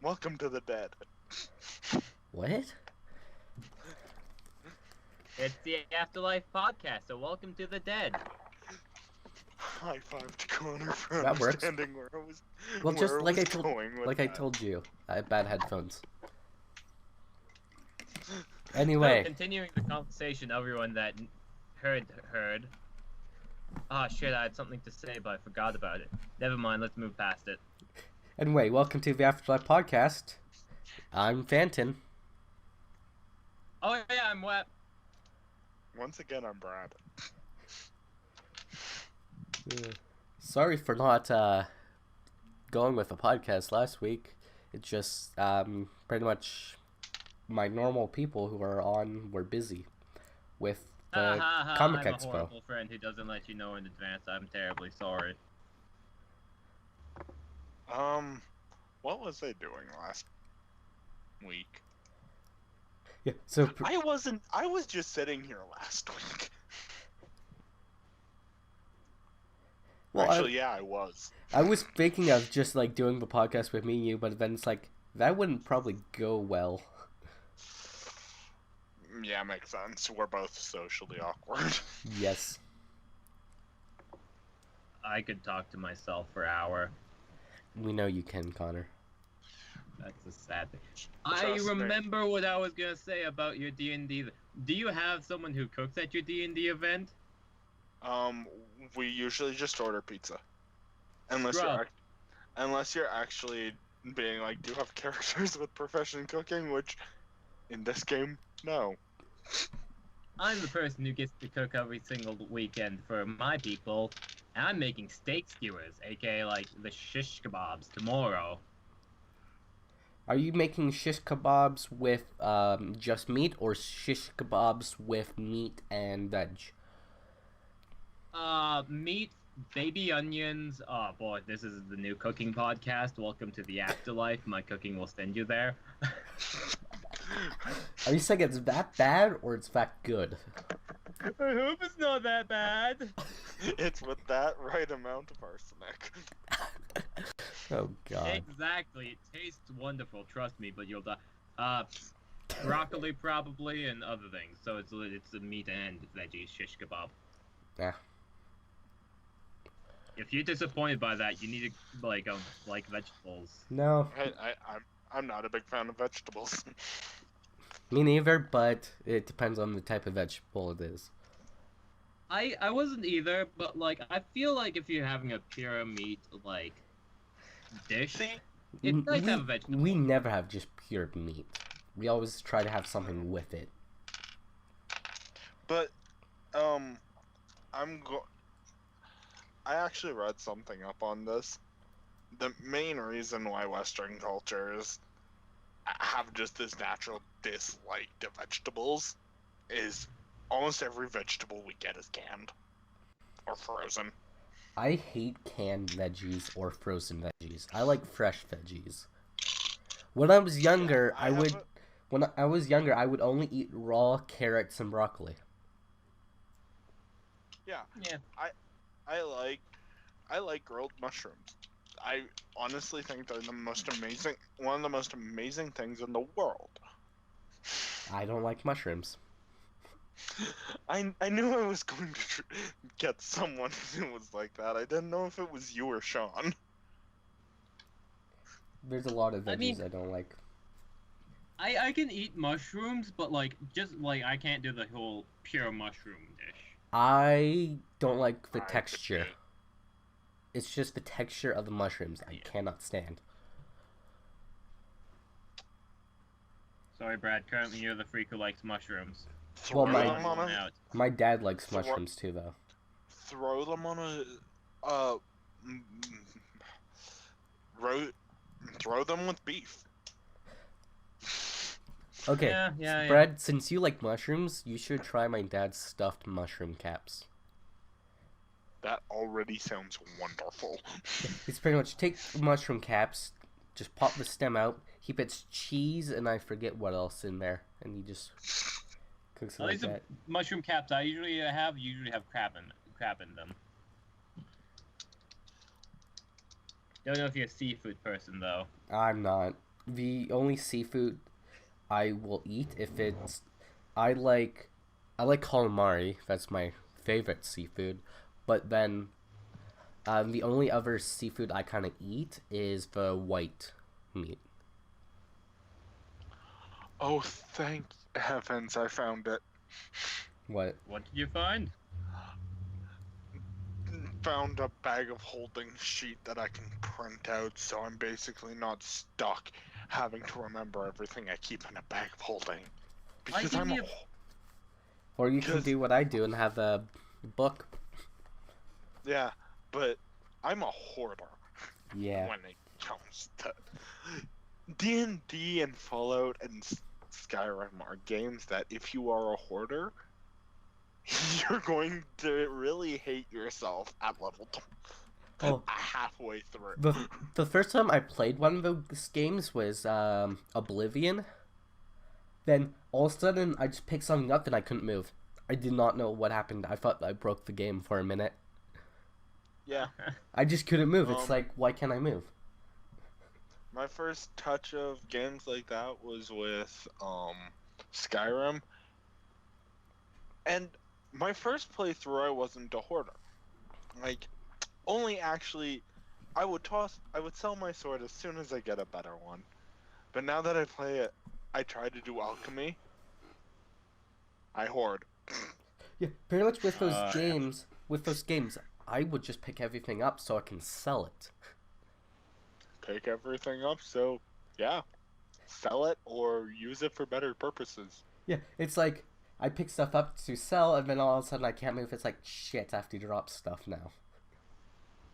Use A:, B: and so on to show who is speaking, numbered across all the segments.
A: Welcome to the dead.
B: What?
C: It's the Afterlife Podcast, so welcome to the dead.
A: High five to Connor for
B: That works.
A: understanding where I was.
B: Well, just
A: where
B: like I
A: was
B: told,
A: going with
B: like
A: that.
B: I told you, I have bad headphones.
C: So,
B: Anyway,
C: continuing the conversation, everyone that heard. Oh shit, I had something to say, but I forgot about it. Never mind, let's move past it.
B: welcome to the Afterlife Podcast. I'm Phantom.
C: Oh yeah, I'm wet.
A: Once again, I'm Brad.
B: Sorry for not going with the podcast last week. It's just pretty much my normal people who are on were busy with the Comic
C: I'm
B: Expo.
C: a horrible friend who doesn't let you know in advance. I'm terribly sorry.
A: What was I doing last week?
B: Yeah, so
A: I was just sitting here last week.
B: well,
A: Actually, yeah, I was.
B: I was thinking of just like doing the podcast with me and you, but then it's like that wouldn't probably go well.
A: Yeah, makes sense. We're both socially awkward.
B: Yes.
C: I could talk to myself for an hour.
B: We know you can, Connor.
C: That's a sad thing. I
A: Trust me.
C: remember what I was gonna say about your D&D. Do you have someone who cooks at your D&D event?
A: We usually just order pizza. Unless you're actually being like, do you have characters with proficient in cooking? Which, in this game, no.
C: I'm the person who gets to cook every single weekend for my people, and I'm making steak skewers, aka like the shish kebabs, tomorrow.
B: Are you making shish kebabs with just meat or shish kebabs with meat and veg?
C: Meat, baby onions. Oh boy, this is the new cooking podcast. Welcome to the Afterlife. My cooking will send you there.
B: Are you saying it's that bad or it's that good?
C: I hope it's not that bad.
A: It's with that right amount of arsenic.
B: Oh god.
C: Exactly. It tastes wonderful. Trust me, but you'll die. Broccoli probably and other things. So it's a meat and veggie shish kebab.
B: Yeah.
C: If you're disappointed by that, you need to like vegetables.
B: No,
A: I'm not a big fan of vegetables.
B: me neither, but it depends on the type of vegetable it is.
C: I wasn't either, but like I feel like if you're having a pure meat like dish,
A: See,
C: it's nice to have a vegetable.
B: We never have just pure meat. We always try to have something with it.
A: but I actually read something up on this. The main reason why Western cultures have just this natural dislike to vegetables is almost every vegetable we get is canned or frozen.
B: I hate canned veggies or frozen veggies. I like fresh veggies. When I was younger, I would only eat raw carrots and broccoli.
A: Yeah,
C: Yeah.
A: I like grilled mushrooms. I honestly think they're one of the most amazing things in the world.
B: I don't like mushrooms.
A: I knew I was going to get someone who was like that. I didn't know if it was you or Sean.
B: There's a lot of veggies
C: I mean-
B: I don't like.
C: I can eat mushrooms, but like just like I can't do the whole pure mushroom dish.
B: I don't like the
A: I
B: texture.
A: agree.
B: It's just the texture of the mushrooms I
C: Yeah.
B: cannot stand.
C: Sorry, Brad. Currently, you're the freak who likes mushrooms.
A: Throw
B: Well, my-
A: them on
C: Going
A: a
C: out.
B: My dad likes
A: So what-
B: mushrooms too, though.
A: throw them on a throw them with beef.
B: Okay,
C: Yeah.
B: Brad, since you like mushrooms, you should try my dad's stuffed mushroom caps.
A: That already sounds wonderful.
B: It's pretty much take mushroom caps, just pop the stem out, he puts cheese and I forget what else in there, and he just cooks it
C: At
B: like
C: least the
B: that.
C: mushroom caps I usually have crab in them. Don't know if you're a seafood person though.
B: I'm not. The only seafood I will eat if it's I like calamari. That's my favorite seafood. But then the only other seafood I kind of eat is the white meat.
A: Oh, thank heavens, I found it.
B: What?
C: What did you find?
A: Found a bag of holding sheet that I can print out, so I'm basically not stuck having to remember everything I keep in a bag of holding. Because
C: give
A: I'm
C: me
A: a...
B: Or you can
A: Because-
B: do what I do and have a book.
A: Yeah, but I'm a hoarder
B: Yeah.
A: when it comes to... D&D and Fallout and Skyrim are games that if you are a hoarder, you're going to really hate yourself at level
B: Oh.
A: halfway through.
B: The first time I played one of those games was Oblivion. Then all of a sudden I just picked something up and I couldn't move. I did not know what happened. I thought I broke the game for a minute.
A: Yeah,
B: I just couldn't move. It's
A: Um,
B: like, why can't I move?
A: my first touch of games like that was with Skyrim, and my first playthrough I wasn't a hoarder. Like, only actually, I would sell my sword as soon as I get a better one. But now that I play it, I try to do alchemy. I hoard.
B: Yeah, pretty much with those
C: yeah.
B: games, I would just pick everything up so I can sell it.
A: Pick everything up, so yeah, sell it or use it for better purposes.
B: Yeah, it's like I pick stuff up to sell, and then all of a sudden I can't move. It's like, shit, I have to drop stuff now.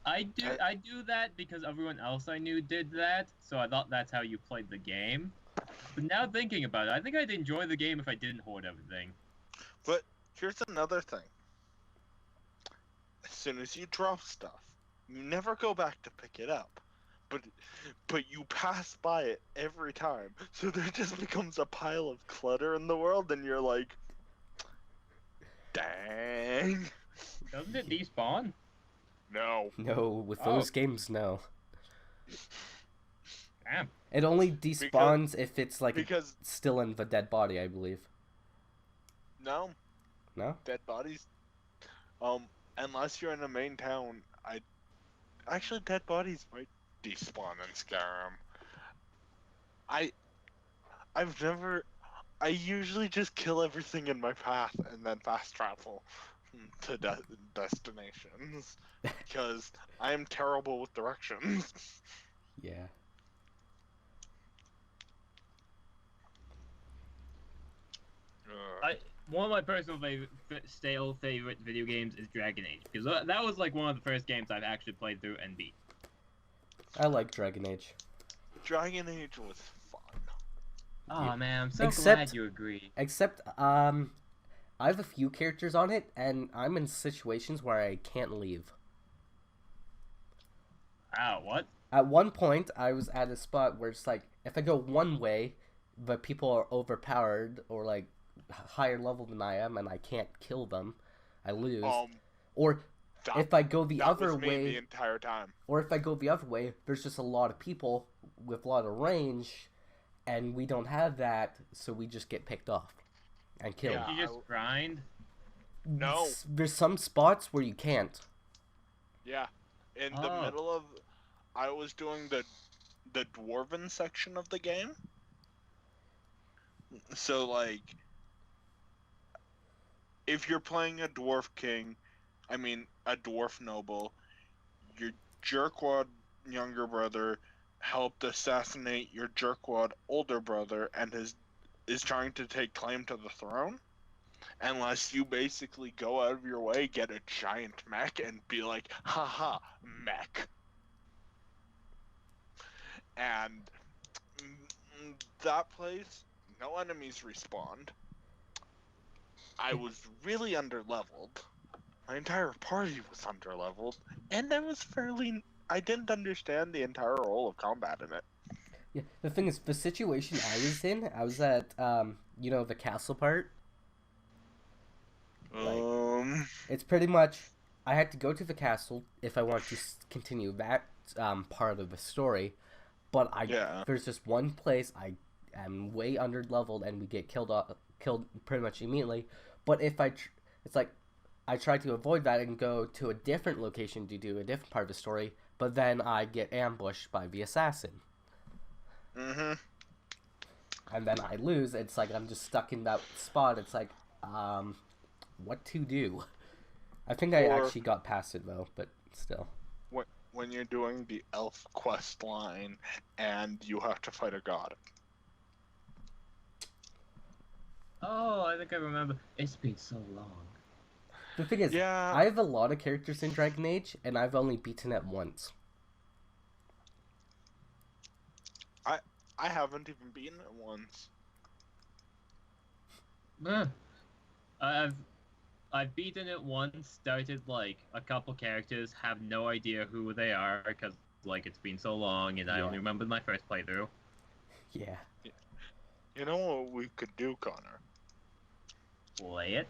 C: I do that because everyone else I knew did that, so I thought that's how you played the game. But now thinking about it, I think I'd enjoy the game if I didn't hoard everything.
A: But here's another thing. As soon as you drop stuff, you never go back to pick it up. But you pass by it every time. So there just becomes a pile of clutter in the world and you're like, dang.
C: Doesn't it despawn?
A: No.
B: No, with
C: Oh.
B: those games, no.
C: Damn.
B: It only despawns if it's like
A: Because
B: still in the dead body, I believe.
A: no,
B: No?
A: dead bodies. Unless you're in a main town, actually dead bodies might despawn in Skyrim. I usually just kill everything in my path and then fast travel to destinations because I am terrible with directions.
B: Yeah.
C: One of my personal favorite video games is Dragon Age, because that was like one of the first games I've actually played through and beat.
B: I like Dragon Age.
A: Dragon Age was fun.
C: Oh
B: Yeah.
C: man, I'm so
B: Except-
C: glad you agree.
B: Except, I have a few characters on it, and I'm in situations where I can't leave.
C: Wow, what?
B: At one point, I was at a spot where it's like, if I go one way, the people are overpowered or like higher level than I am, and I can't kill them, I lose. Or
A: That,
B: if I go the
A: that
B: other
A: was me
B: way,
A: the entire time.
B: or if I go the other way, there's just a lot of people with a lot of range, and we don't have that, so we just get picked off and killed.
A: Yeah.
C: Did you just grind?
A: No.
B: There's some spots where you can't.
A: Yeah, in the
C: Oh.
A: middle of, I was doing the dwarven section of the game. So like, if you're playing a dwarf king, I mean a dwarf noble, your jerkwad younger brother helped assassinate your jerkwad older brother and is trying to take claim to the throne. Unless you basically go out of your way, get a giant mech, and be like, haha, mech. And that place, no enemies respawned. I was really underleveled. My entire party was underleveled. And I didn't understand the entire role of combat in it.
B: Yeah, the thing is, the situation I was in, I was at, the castle part. It's pretty much, I had to go to the castle if I want to continue that part of the story, But
A: Yeah.
B: there's just one place I am way under leveled and we get killed pretty much immediately. But if it's like I try to avoid that and go to a different location to do a different part of the story, but then I get ambushed by the assassin.
A: Mm-hmm.
B: And then I lose. It's like I'm just stuck in that spot. It's like, what to do? I think I actually got past it though, but still.
A: When you're doing the elf quest line and you have to fight a god.
C: Oh, I think I remember. It's been so long.
B: The thing is,
A: Yeah.
B: I have a lot of characters in Dragon Age, and I've only beaten it once.
A: I haven't even beaten it once.
C: I've beaten it once, started like a couple characters, have no idea who they are because like it's been so long and I only remembered my first playthrough.
B: Yeah.
A: You know what we could do, Connor?
C: Play it?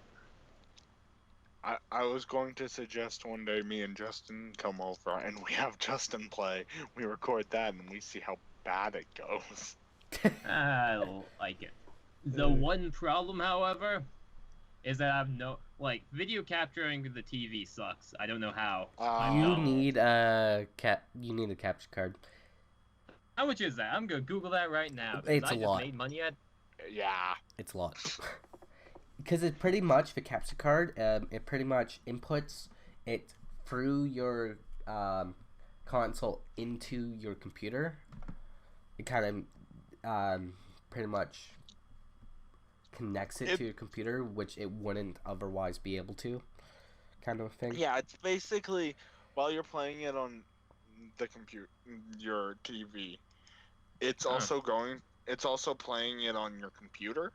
A: I was going to suggest one day me and Justin come over and we have Justin play. We record that and we see how bad it goes.
C: I like it. The one problem, however, is that I've video capturing the TV sucks. I don't know how.
B: You need a capture card.
C: How much is that? I'm gonna Google that right now.
B: It's a lot.
C: Made money at.
A: Yeah.
B: It's a lot. Because it pretty much, the capture card, it pretty much inputs it through your console into your computer. It kind of pretty much connects it to your computer, which it wouldn't otherwise be able to, kind of thing.
A: Yeah, it's basically, while you're playing it on the your TV, it's also playing it on your computer,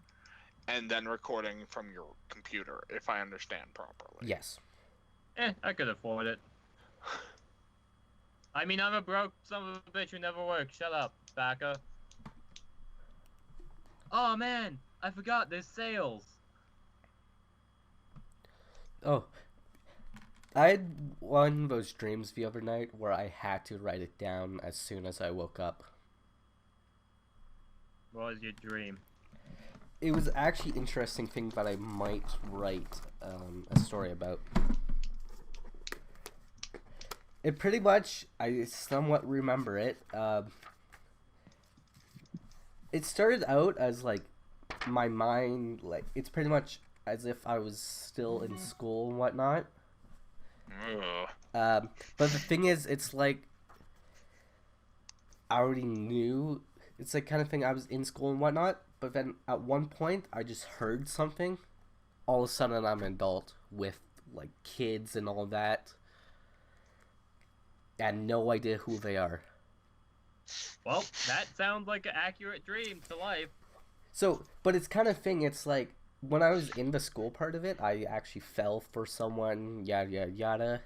A: and then recording from your computer, if I understand properly.
B: Yes.
C: I could afford it. I mean, I'm a broke son of a bitch who never worked. Shut up, Baka. Oh man, I forgot there's sales.
B: Oh. I had one of those dreams the other night where I had to write it down as soon as I woke up.
C: What was your dream?
B: It was actually an interesting thing that I might write a story about. It pretty much, I somewhat remember it. It started out as like my mind, like it's pretty much as if I was still in school and whatnot. But the thing is, it's like I already knew. It's like kind of thing I was in school and whatnot. But then at one point, I just heard something. All of a sudden, I'm an adult with like kids and all that. And no idea who they are.
C: Well, that sounds like an accurate dream to life.
B: So, but it's kind of thing. It's like when I was in the school part of it, I actually fell for someone. Yada yada yada.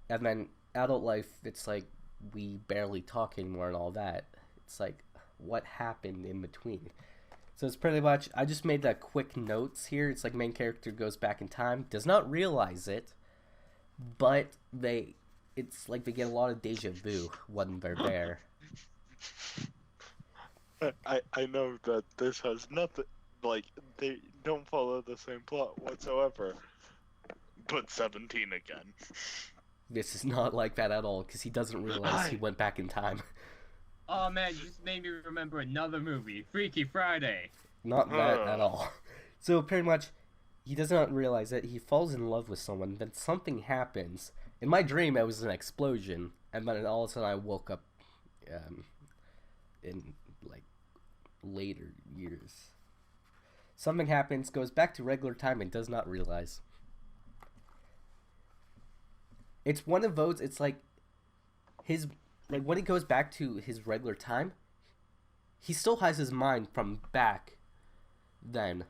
B: And then adult life, it's like we barely talk anymore and all that. It's like, what happened in between? So it's pretty much, I just made that quick notes here. It's like main character goes back in time, does not realize it, but it's like they get a lot of deja vu when they're there.
A: I know that this has nothing, like, they don't follow the same plot whatsoever. But 17 again.
B: This is not like that at all, because he doesn't realize he went back in time.
C: Oh man, you just made me remember another movie, Freaky Friday.
B: Not that at all. So pretty much, he does not realize it. He falls in love with someone. Then something happens. In my dream, it was an explosion, and then all of a sudden I woke up, in like later years. Something happens, goes back to regular time, and does not realize. It's one of those. It's like like when he goes back to his regular time, he still has his mind from back then.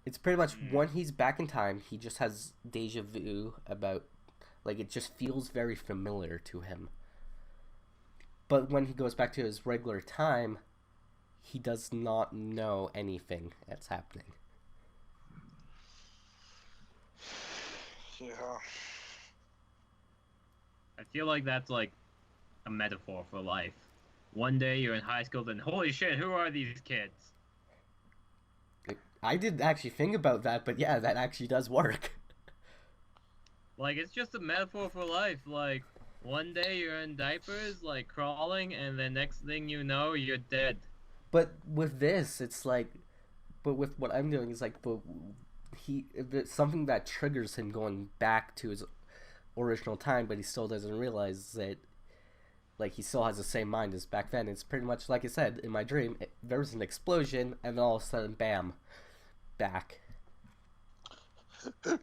B: It's pretty much when he's back in time, he just has deja vu about, like, it just feels very familiar to him. But when he goes back to his regular time, he does not know anything that's happening.
A: Yeah.
C: I feel like that's like a metaphor for life. One day you're in high school, then holy shit, who are these kids?
B: I didn't actually think about that, but yeah, that actually does work.
C: Like, it's just a metaphor for life. Like, one day you're in diapers, like, crawling, and the next thing you know, you're dead.
B: But with this, it's like, but with what I'm doing is like, but if it's something that triggers him going back to his original time, but he still doesn't realize that, like, he still has the same mind as back then. It's pretty much like I said in my dream. There was an explosion, and then all of a sudden, bam, back.
A: Bam,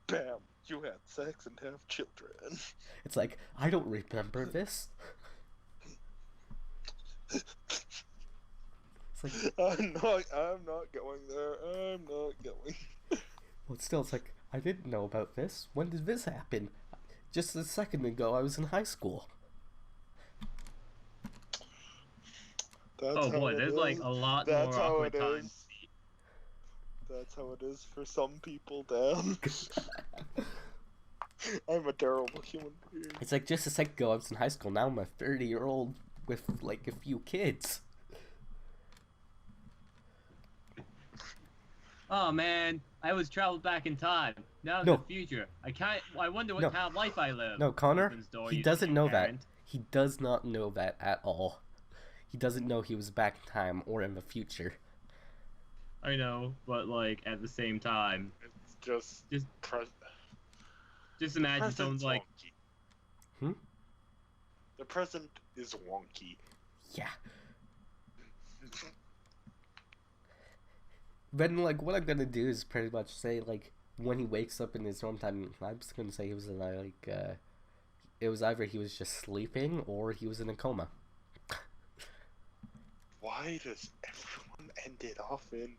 A: bam. You had sex and have children.
B: It's like, I don't remember this. It's like,
A: I'm not going there. I'm not going.
B: well, still, it's like, I didn't know about this. When did this happen? Just a second ago, I was in high school.
A: That's
C: Oh boy, there's like a lot more awkward times.
A: That's how it is for some people, Dan. I'm a terrible human being.
B: It's like, just a second ago, I was in high school. Now I'm a 30-year-old with, like, a few kids.
C: Oh man, I was traveled back in time. Now in the future, I wonder what kind of life I live.
B: No, Connor, he doesn't know that. He does not know that at all. He doesn't know he was back in time or in the future.
C: I know, but like at the same time,
A: it's just
C: imagine someone's like,
A: the present is wonky.
B: Yeah. Then, like, what I'm gonna do is pretty much say, like, when he wakes up in his normal time, I'm just gonna say he was in, like, it was either he was just sleeping or he was in a coma.
A: Why does everyone end it off in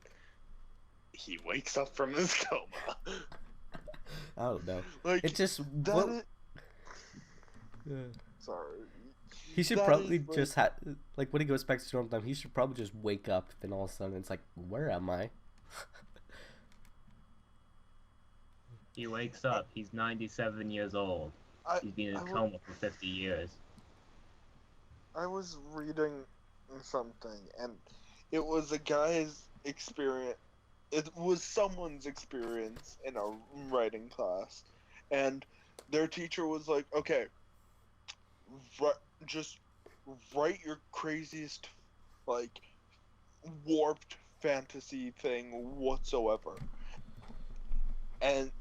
A: he wakes up from his coma?
B: I don't know.
A: Like,
B: it just...
A: Sorry.
B: He should probably just have... Like, when he goes back to normal time, he should probably just wake up, and all of a sudden it's like, where am I?
C: He wakes up, he's 97 years old. He's been in a coma for 50 years.
A: I was reading something, and it was a guy's experience. It was someone's experience in a writing class, and their teacher was like, okay, just write your craziest, like, warped fantasy thing whatsoever. And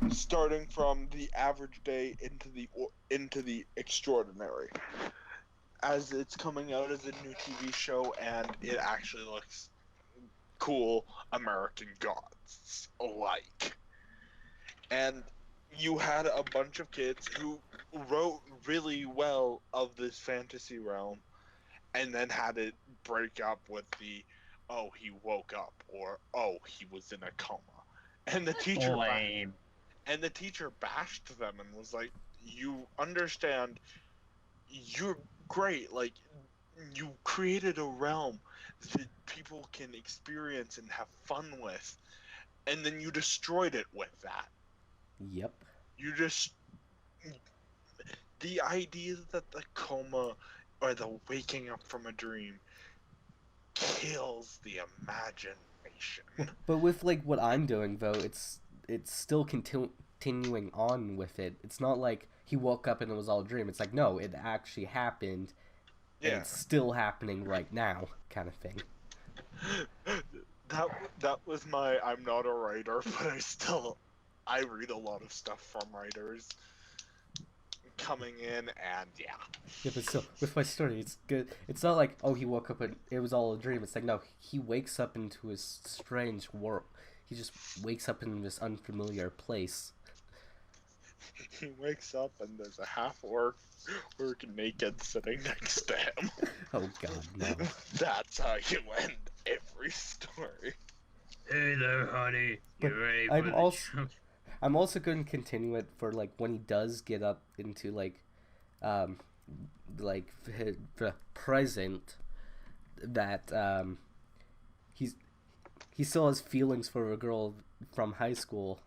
A: starting from the average day into the extraordinary. As it's coming out as a new TV show, and it actually looks cool, American Gods alike. And you had a bunch of kids who wrote really well of this fantasy realm, and then had it break up with the, oh, he woke up, or oh, he was in a coma. And the teacher bashed them and was like, you understand, you're great, like, you created a realm that people can experience and have fun with, and then you destroyed it with that.
B: Yep.
A: You just... The idea that the coma or the waking up from a dream kills the imagination.
B: But with, like, what I'm doing, though, it's still continuing on with it. It's not like he woke up and it was all a dream. It's like, no, it actually happened, and it's still happening right now, kind of thing.
A: That was my, I'm not a writer, but I read a lot of stuff from writers coming in, and yeah.
B: Yeah, but still, with my story, it's good. It's not like, oh, he woke up and it was all a dream. It's like, no, he wakes up into a strange world. He just wakes up in this unfamiliar place.
A: He wakes up and there's a half-orc naked sitting next to him.
B: Oh god, no.
A: That's how you end every story.
C: Hey there, honey. You ready for
B: I'm also going to continue it for, like, when he does get up into, like, the present, that, he still has feelings for a girl from high school,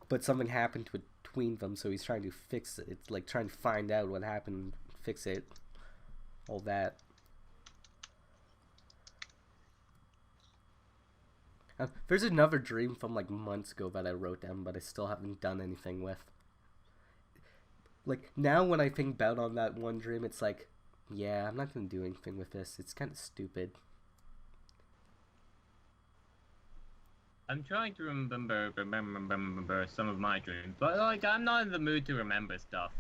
B: but something happened between them, so he's trying to fix it. It's like trying to find out what happened, fix it, all that. There's another dream from like months ago that I wrote down, but I still haven't done anything with. Like, now when I think about on that one dream, it's like, yeah, I'm not gonna do anything with this. It's kind of stupid.
C: I'm trying to remember some of my dreams, but like I'm not in the mood to remember stuff.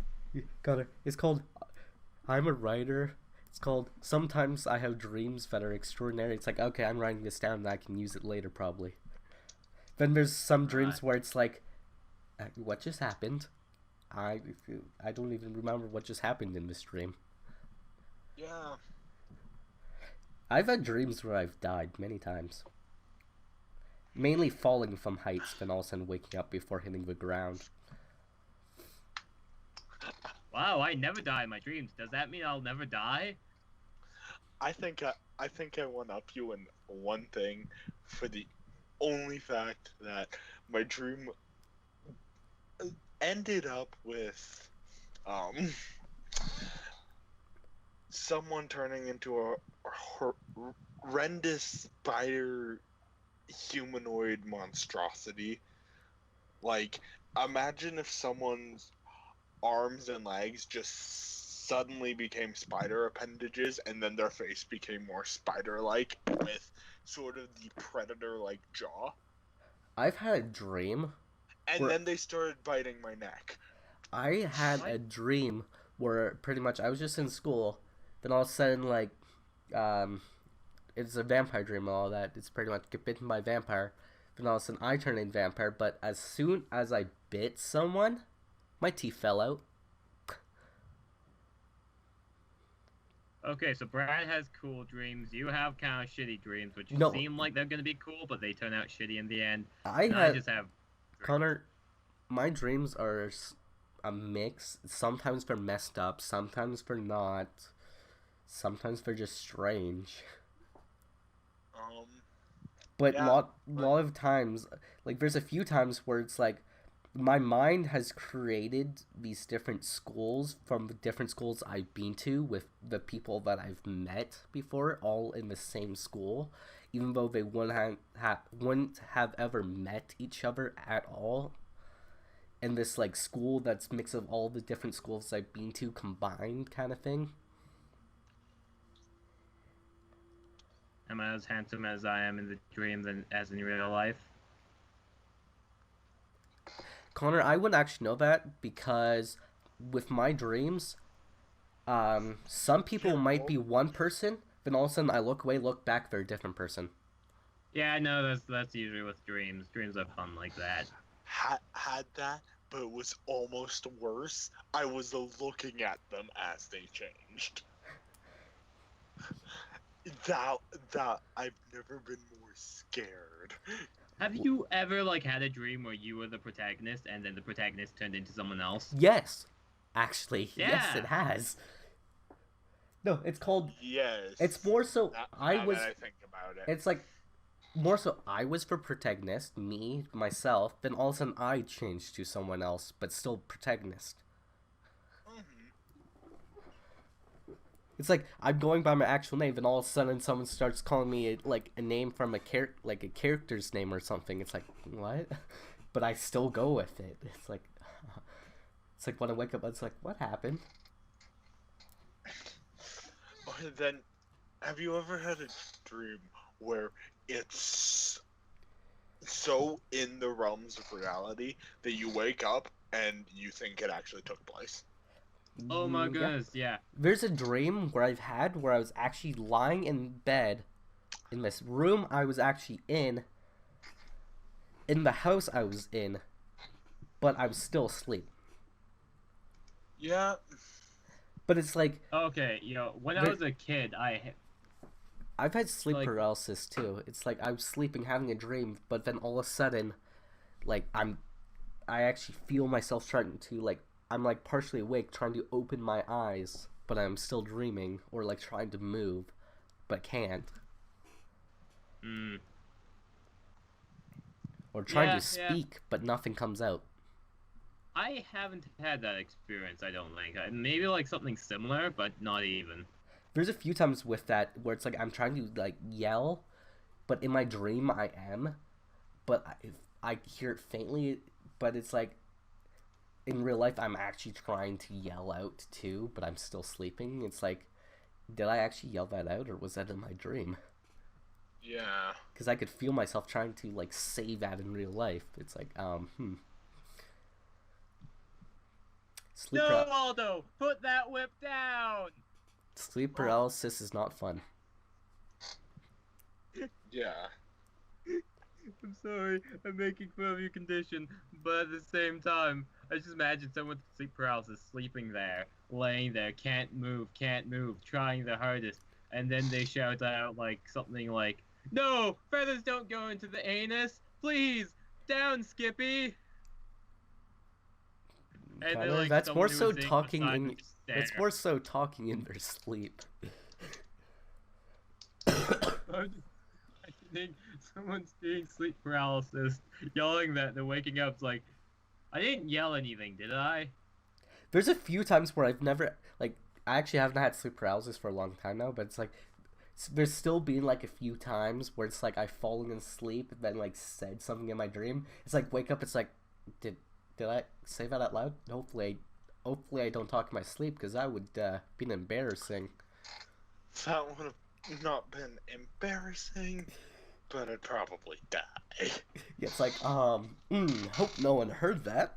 B: Got it. It's called, I'm a writer. It's called Sometimes I Have Dreams That Are Extraordinary. It's like, okay, I'm writing this down and I can use it later probably. Then there's some dreams where it's like, what just happened? I don't even remember what just happened in this dream.
A: Yeah.
B: I've had dreams where I've died many times. Mainly falling from heights, then all of a sudden waking up before hitting the ground.
C: Wow, I never die in my dreams. Does that mean I'll never die?
A: I think I one up you in one thing, for the only fact that my dream ended up with someone turning into a horrendous spider humanoid monstrosity. Like, imagine if someone's arms and legs just suddenly became spider appendages, and then their face became more spider-like with sort of the predator-like jaw.
B: I've had a dream.
A: And then they started biting my neck.
B: I had a dream where pretty much I was just in school, then all of a sudden, like, it's a vampire dream and all that. It's pretty much get bitten by a vampire. Then all of a sudden I turn into vampire, but as soon as I bit someone, my teeth fell out.
C: Okay, so Brad has cool dreams. You have kind of shitty dreams, which
B: No.
C: seem like they're gonna be cool, but they turn out shitty in the end.
B: I
C: just have.
B: Connor, my dreams are a mix. Sometimes they're messed up, sometimes they're not. Sometimes they're just strange. But
A: Yeah,
B: lot of times, like, there's a few times where it's like, my mind has created these different schools from the different schools I've been to with the people that I've met before, all in the same school, even though they wouldn't have ever met each other at all. And this, like, school that's mix of all the different schools I've been to combined kind of thing.
C: Am I as handsome as I am in the dream than as in real life?
B: Connor, I wouldn't actually know that because with my dreams, some people might be one person, then all of a sudden I look away, look back, they're a different person.
C: Yeah, I know that's usually with dreams. Dreams are fun like that.
A: Had that, but it was almost worse. I was looking at them as they changed. That I've never been more scared.
C: Have you ever like had a dream where you were the protagonist and then the protagonist turned into someone else?
B: Yes, actually, yes,
C: Yeah.
B: it has. No, it's called.
A: Yes.
B: It's more so
A: Now
B: I was.
A: that I think about it.
B: It's like more so I was the protagonist, me, myself. Then all of a sudden I changed to someone else, but still protagonist. It's like I'm going by my actual name, and all of a sudden someone starts calling me a name from a character's name or something. It's like, what? But I still go with it. It's like when I wake up, it's like, what happened?
A: Okay, then, have you ever had a dream where it's so in the realms of reality that you wake up and you think it actually took place?
C: Oh my
B: Yeah.
C: goodness, yeah.
B: There's a dream where I've had where I was actually lying in bed in this room I was actually in the house I was in, but I was still asleep.
A: Yeah.
B: But it's like
C: Okay, when I was a kid,
B: I've had sleep
C: like-
B: paralysis too. It's like I was sleeping having a dream, but then all of a sudden, like I actually feel myself trying to I'm like partially awake trying to open my eyes, but I'm still dreaming, or like trying to move, but can't. Or trying to speak, but nothing comes out.
C: I haven't had that experience, I don't think. Maybe like something similar, but not even.
B: There's a few times with that where it's like I'm trying to like yell, but in my dream I am, but I hear it faintly, but it's like in real life I'm actually trying to yell out too, but I'm still sleeping. It's like, did I actually yell that out or was that in my dream?
A: Yeah.
B: Because I could feel myself trying to like say that in real life. It's like, Sleep,
C: No, Aldo! Put that whip down!
B: sleep paralysis is not fun.
A: Yeah.
C: I'm sorry, I'm making fun of your condition, but at the same time, I just imagine someone with sleep paralysis sleeping there, laying there, can't move, trying their hardest, and then they shout out like something like, "No, feathers don't go into the anus! Please, down, Skippy!" And
B: Kinda,
C: then, like,
B: that's more
C: someone
B: so
C: who was
B: talking
C: beside
B: in.
C: them just
B: That's
C: stare.
B: more so talking in their sleep.
C: I'm just imagining someone's being sleep paralysis, yelling that they're waking up. It's like, I didn't yell anything, did I?
B: There's a few times where I've never like I actually haven't had sleep paralysis for a long time now, but it's like there's still been like a few times where it's like I've fallen asleep and then like said something in my dream. It's like wake up. It's like did I say that out loud? Hopefully I don't talk in my sleep because that would be embarrassing.
A: That would have not been embarrassing, but I'd probably die.
B: Yeah, it's like hope no one heard that.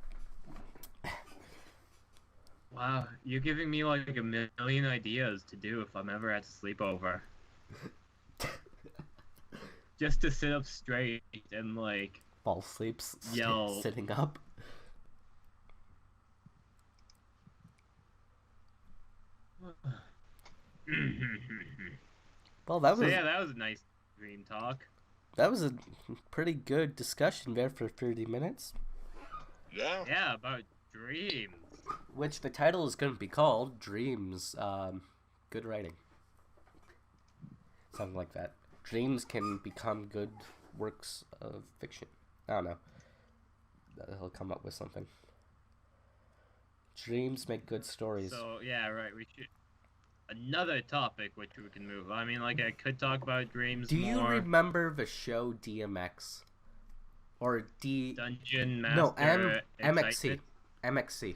C: Wow, you're giving me like a million ideas to do if I'm ever at a sleepover. Just to sit up straight and like
B: Fall asleep,
C: yell.
B: sitting up. Well, that
C: So
B: was
C: yeah, that was a nice dream talk.
B: that was a pretty good discussion there for 30 minutes.
A: Yeah.
C: Yeah, about dreams.
B: Which the title is going to be called Dreams. Good writing. Something like that. Dreams can become good works of fiction. I don't know. He'll come up with something. Dreams make good stories.
C: So yeah, right. We should another topic which we can move. I mean, like I could talk about dreams.
B: Do you
C: more.
B: remember the show DMX? Or
C: Dungeon Master?
B: No, MXC.
C: Excitement?
B: MXC.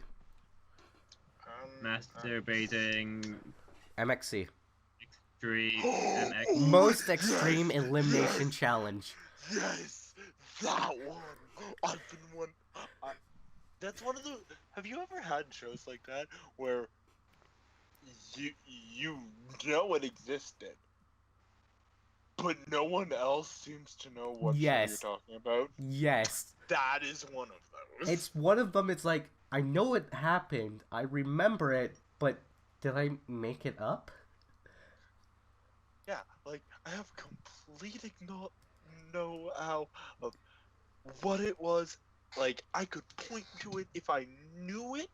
C: Masturbating.
B: MXC.
C: Extreme. MX.
B: Most Extreme Elimination Challenge.
A: Yes, that one. I've been one. That's one of the. Have you ever had shows like that where you know it existed, but no one else seems to know what show
B: Yes.
A: you're talking about?
B: Yes.
A: That is one of those.
B: It's one of them. It's like, I know it happened. I remember it, but did I make it up?
A: Yeah, like I have complete know-how of what it was. Like I could point to it if I knew it,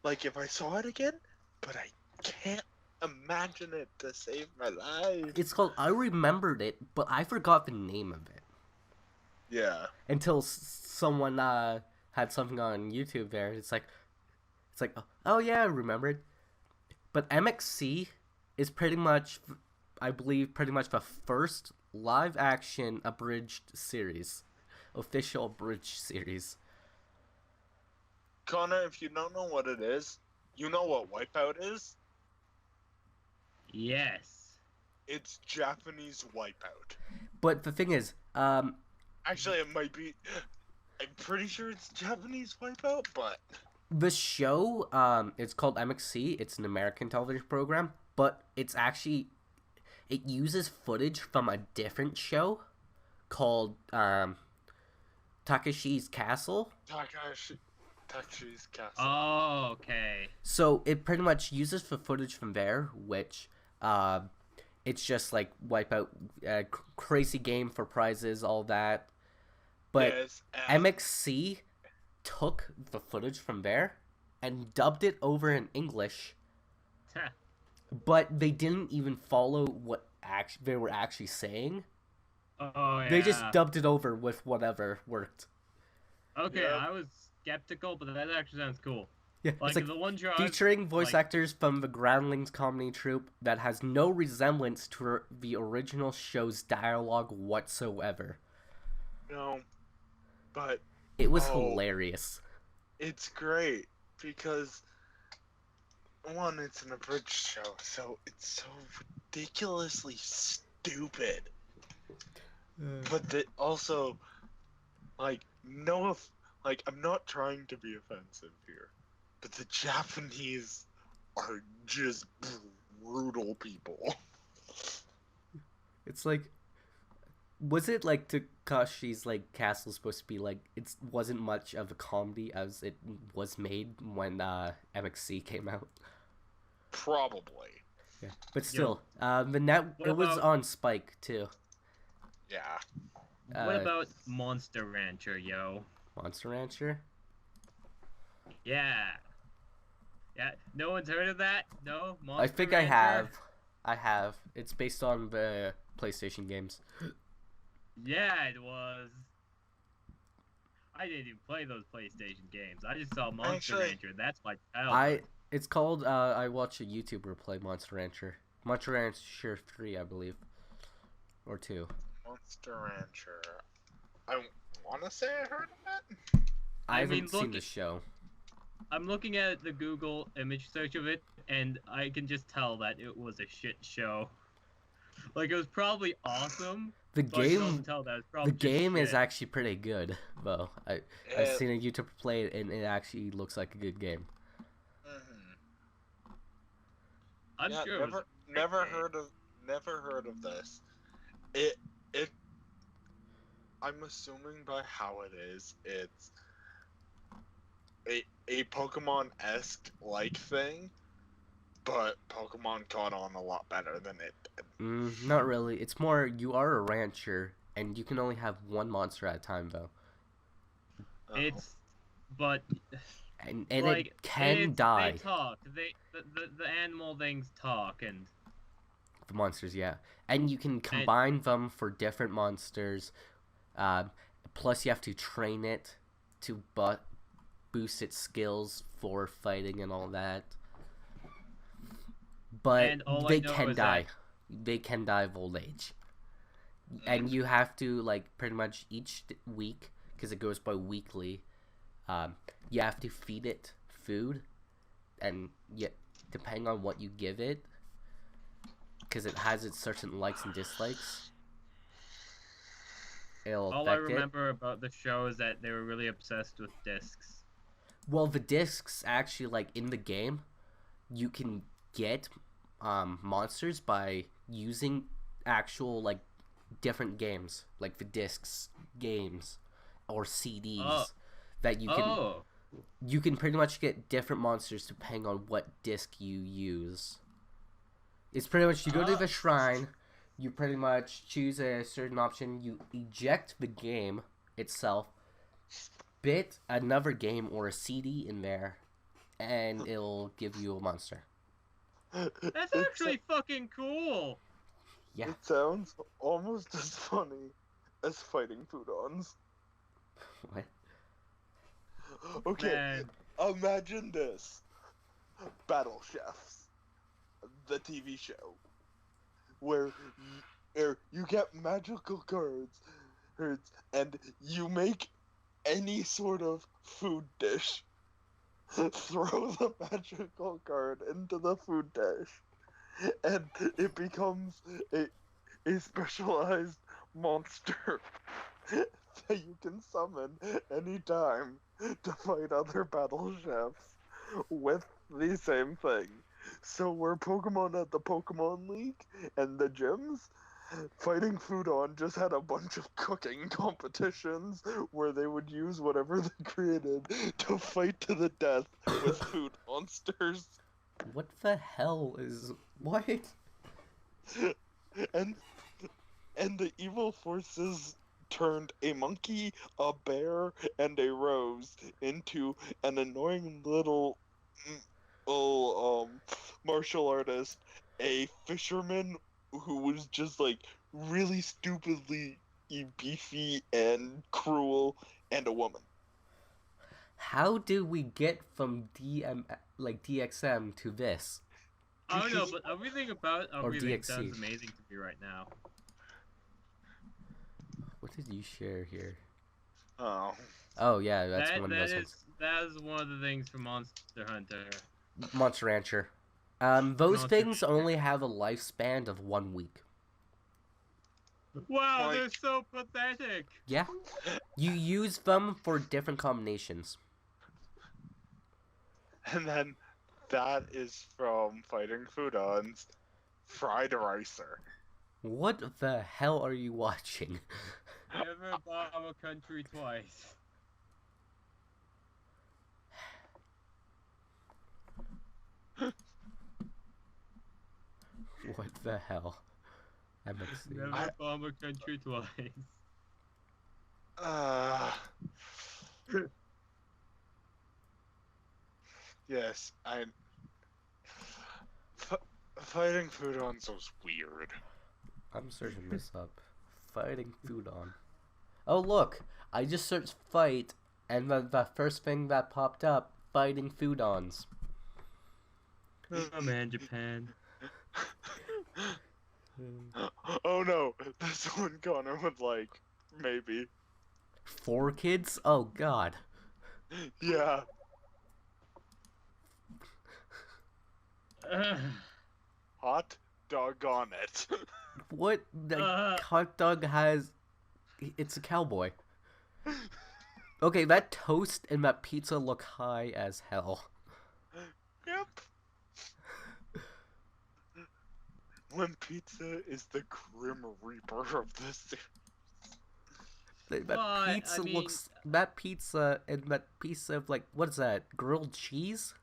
A: like if I saw it again, but I can't imagine it to save my life.
B: It's called I Remembered It, but I forgot the name of it.
A: Yeah.
B: Until someone had something on YouTube there. It's like, oh yeah, I remembered. But MXC is pretty much, I believe, pretty much the first live-action abridged series. Official abridged series.
A: Connor, if you don't know what it is, you know what Wipeout is?
C: Yes.
A: It's Japanese Wipeout.
B: But the thing is,
A: Actually, it might be. I'm pretty sure it's Japanese Wipeout, but
B: the show, it's called MXC. It's an American television program, but it's actually, it uses footage from a different show called Takeshi's Castle.
A: Takeshi's Castle.
C: Oh, okay.
B: So it pretty much uses the footage from there, which it's just like Wipeout, crazy game for prizes, all that. But
A: Yes,
B: MXC took the footage from there and dubbed it over in English, but they didn't even follow what they were actually saying.
C: Oh yeah.
B: They just dubbed it over with whatever worked.
C: Okay,
A: Yeah.
C: I was skeptical, but that actually sounds cool.
B: Yeah,
C: Like,
B: it's like
C: the one show
B: featuring voice actors from the Groundlings comedy troupe that has no resemblance to the original show's dialogue whatsoever.
A: No, but
B: it was hilarious.
A: It's great because one, it's an abridged show, so it's so ridiculously stupid. But also, like, I'm not trying to be offensive here, but the Japanese are just brutal people.
B: It's like, was it like Takashi's like Castle supposed to be like, it wasn't much of a comedy as it was made when MXC came out?
A: Probably.
B: Yeah, but still, it was on Spike too.
A: Yeah.
C: What about Monster Rancher, yo?
B: Monster Rancher?
C: Yeah. Yeah, no one's heard of that? No? Monster
B: I think
C: Rancher?
B: I have. It's based on the PlayStation games.
C: Yeah, it was. I didn't even play those PlayStation games. I just saw Monster Rancher. That's my childhood.
B: It's called, I watched a YouTuber play Monster Rancher. Monster Rancher 3, I believe. Or 2.
A: Monster Rancher. I want to say I heard of it.
B: I haven't seen the show.
C: I'm looking at the Google image search of it, and I can just tell that it was a shit show. Like, it was probably awesome.
B: The game is
C: shit.
B: actually pretty good, though. I've seen a YouTuber play it, and it actually looks like a good game.
C: I'm sure.
A: Never heard of this. I'm assuming by how it is, it's a Pokemon-esque like thing, but Pokemon caught on a lot better than it did.
B: Not really. It's more, you are a rancher, and you can only have one monster at a time, though. And like, it can die.
C: They talk. The animal things talk, and
B: the monsters, yeah. And you can combine them for different monsters. Plus, you have to train it to boost its skills for fighting and all that. But they can die. They can die of old age. And you have to, like, pretty much each week, because it goes by weekly, you have to feed it food, and depending on what you give it, because it has its certain likes and dislikes, it'll affect it.
C: All I remember about the show is that they were really obsessed with discs.
B: Well, the discs actually, like, in the game, you can get monsters by using actual, like, different games, like the discs games or CDs that you can pretty much get different monsters depending on what disc you use. It's pretty much, you go to the shrine, you pretty much choose a certain option, you eject the game itself, bit another game or a CD in there, and it'll give you a monster.
C: That's actually fucking cool.
B: Yeah.
A: It sounds almost as funny as fighting Foodons.
B: What?
A: Okay,
C: Man.
A: Imagine this. Battle Chefs, the TV show, where you get magical cards, and you make any sort of food dish. Throw the magical card into the food dish, and it becomes a specialized monster that you can summon anytime to fight other battle chefs with the same thing. So we're Pokemon at the Pokemon League and the gyms. Fighting Foodon just had a bunch of cooking competitions where they would use whatever they created to fight to the death with food monsters.
B: What the hell is... What?
A: And the evil forces turned a monkey, a bear, and a rose into an annoying little martial artist, a fisherman who was just like really stupidly beefy and cruel, and a woman.
B: How do we get from DXM to this?
C: I don't know, but everything about
B: Or
C: everything
B: DXC.
C: sounds amazing to me right now.
B: What did you share here?
A: Oh.
B: Oh yeah, that's one of
C: That
B: those ones.
C: that is one of the things from Monster Hunter.
B: Monster Rancher. Those
C: Monster
B: things
C: Rancher.
B: only have a lifespan of 1 week.
C: Wow,
A: Like-
C: they're so pathetic.
B: Yeah. You use them for different combinations.
A: And then that is from Fighting Foodons, Fried Ricer.
B: What the hell are you watching?
C: Never bomb a country twice.
B: What the hell? MXC.
C: Never bomb a country twice.
A: Yes, Fighting Foodons was weird.
B: I'm searching this up. Fighting Foodon. Oh look! I just searched fight, and the first thing that popped up, Fighting Foodons.
C: Oh man, Japan.
A: Oh no, this one Connor would like, maybe.
B: 4 kids? Oh god.
A: Yeah. Hot doggone it.
B: What? The hot dog has... It's a cowboy. Okay, that toast and that pizza look high as hell.
A: Yep. When pizza is the Grim Reaper of this series.
B: That
C: But,
B: pizza
C: I mean-
B: looks... That pizza and that piece of, like, what is that? Grilled cheese?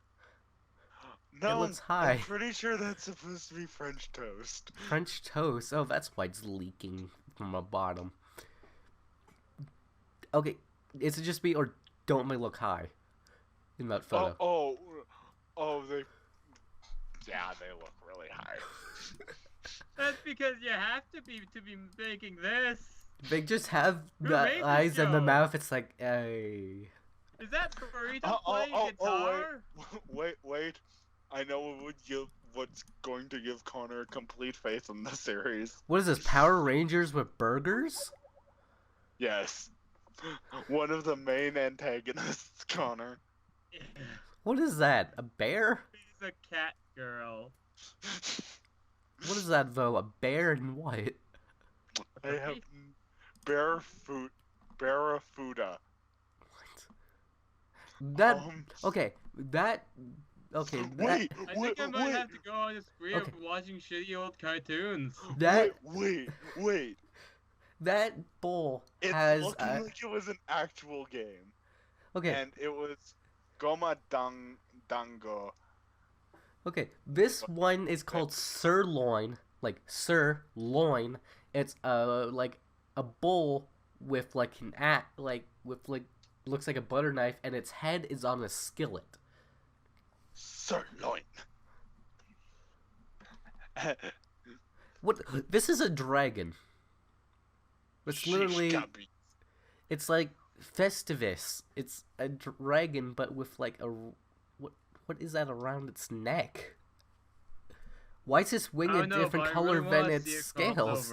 A: No,
B: looks high.
A: I'm pretty sure that's supposed to be French toast.
B: French toast. Oh, that's why it's leaking from the bottom. Okay, is it just me, or don't they look high in that photo?
A: They... Yeah, they look really high.
C: That's because you have to be making this.
B: They just have
C: Who
B: the
C: made this
B: eyes and the
C: show?
B: mouth. It's like, hey.
C: Is that Burrito playing guitar?
A: Wait. I know what's going to give Connor complete faith in the series.
B: What is this, Power Rangers with burgers?
A: Yes. One of the main antagonists, Connor.
B: What is that, a bear?
C: She's a cat girl.
B: What is that, though, a bear and what?
A: They have Barrafuda.
B: That, okay, that,
A: Wait,
C: I think I might have to go on a spree of watching shitty old cartoons.
A: wait.
B: that bowl
A: It's
B: has,
A: looking like it was an actual game.
B: okay,
A: And it was Goma Dango.
B: okay, this one is called sirloin, like sirloin. It's like a bowl with like looks like a butter knife, and its head is on a skillet.
A: Sirloin.
B: What? This is a dragon. It's literally, it's like Festivus. It's a dragon, but with like a what is that around its neck? Why is its wing a different color than its scales?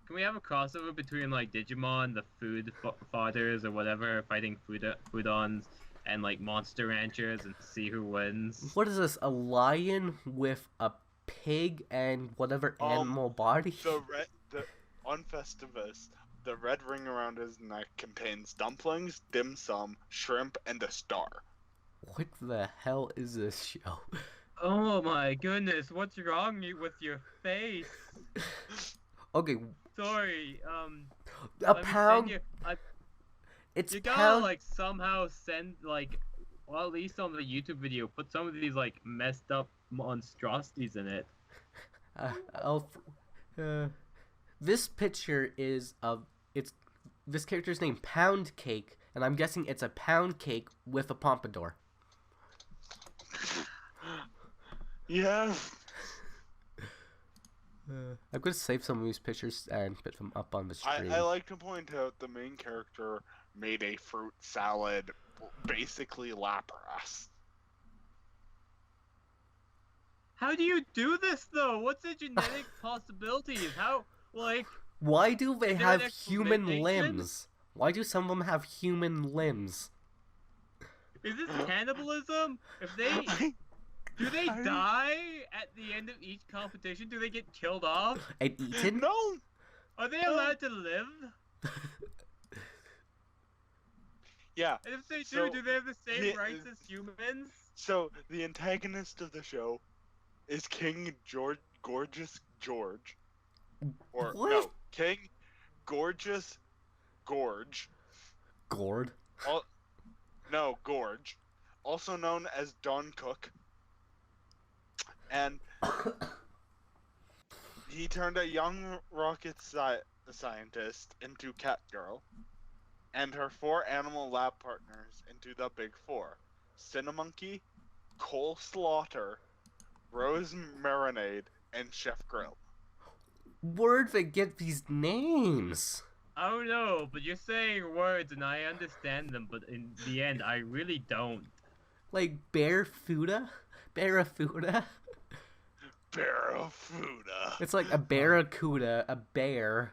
C: Can we have a crossover between like Digimon, the food fodders or whatever, fighting Foodons, and like Monster Ranchers, and see who wins?
B: What is this? A lion with a pig and whatever animal body?
A: On Festivus, the red ring around his neck contains dumplings, dim sum, shrimp, and a star.
B: What the hell is this show?
C: Oh my goodness, what's wrong with your face?
B: Okay,
C: Sorry,
B: a
C: let me
B: pound.
C: send you,
B: It's
C: you gotta
B: pound.
C: like somehow send like, well, at least on the YouTube video, put some of these like messed up monstrosities in it.
B: This picture is of this character's name Pound Cake, and I'm guessing it's a pound cake with a pompadour.
A: Yeah.
B: I'm gonna save some of these pictures and put them up on the stream.
A: I like to point out the main character made a fruit salad, basically Lapras.
C: How do you do this though? What's the genetic possibilities? How, like,
B: Why do they
C: is there an
B: have human
C: explanation?
B: limbs? Why do some of them have human limbs?
C: Is this cannibalism? If they do they die at the end of each competition? Do they get killed off?
B: And eaten?
A: No!
C: Are they allowed to live?
A: Yeah.
C: And if they
A: So,
C: do they have the same
A: yeah,
C: rights as humans?
A: So, the antagonist of the show is King Gorgeous George. Or,
B: What?
A: no, King Gorgeous Gorge.
B: Gourd?
A: Gorge. Also known as Don Cook. And he turned a young rocket scientist into Catgirl, and her 4 animal lab partners into the Big Four: Cinnamonkey, Cole Slaughter, Rose Marinade, and Chef Grill.
B: Where'd they get these names?
C: I don't know, but you're saying words and I understand them, but in the end, I really don't.
B: Like Barrafuda? Barrafuda?
A: Barrafuda.
B: It's like a barracuda, a bear.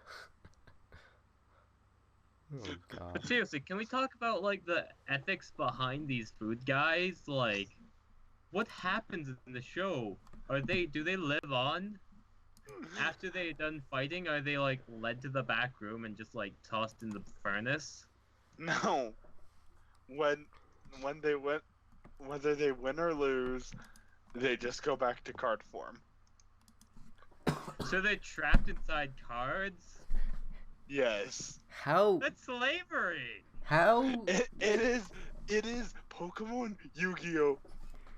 B: Oh god.
C: But seriously, can we talk about, like, the ethics behind these food guys? Like, what happens in the show? Do they live on? After they're done fighting, are they, like, led to the back room and just, like, tossed in the furnace?
A: No. When they win, whether they win or lose, they just go back to card form.
C: So they're trapped inside cards?
A: Yes.
B: How?
C: That's slavery!
B: How?
A: It is Pokemon, Yu-Gi-Oh,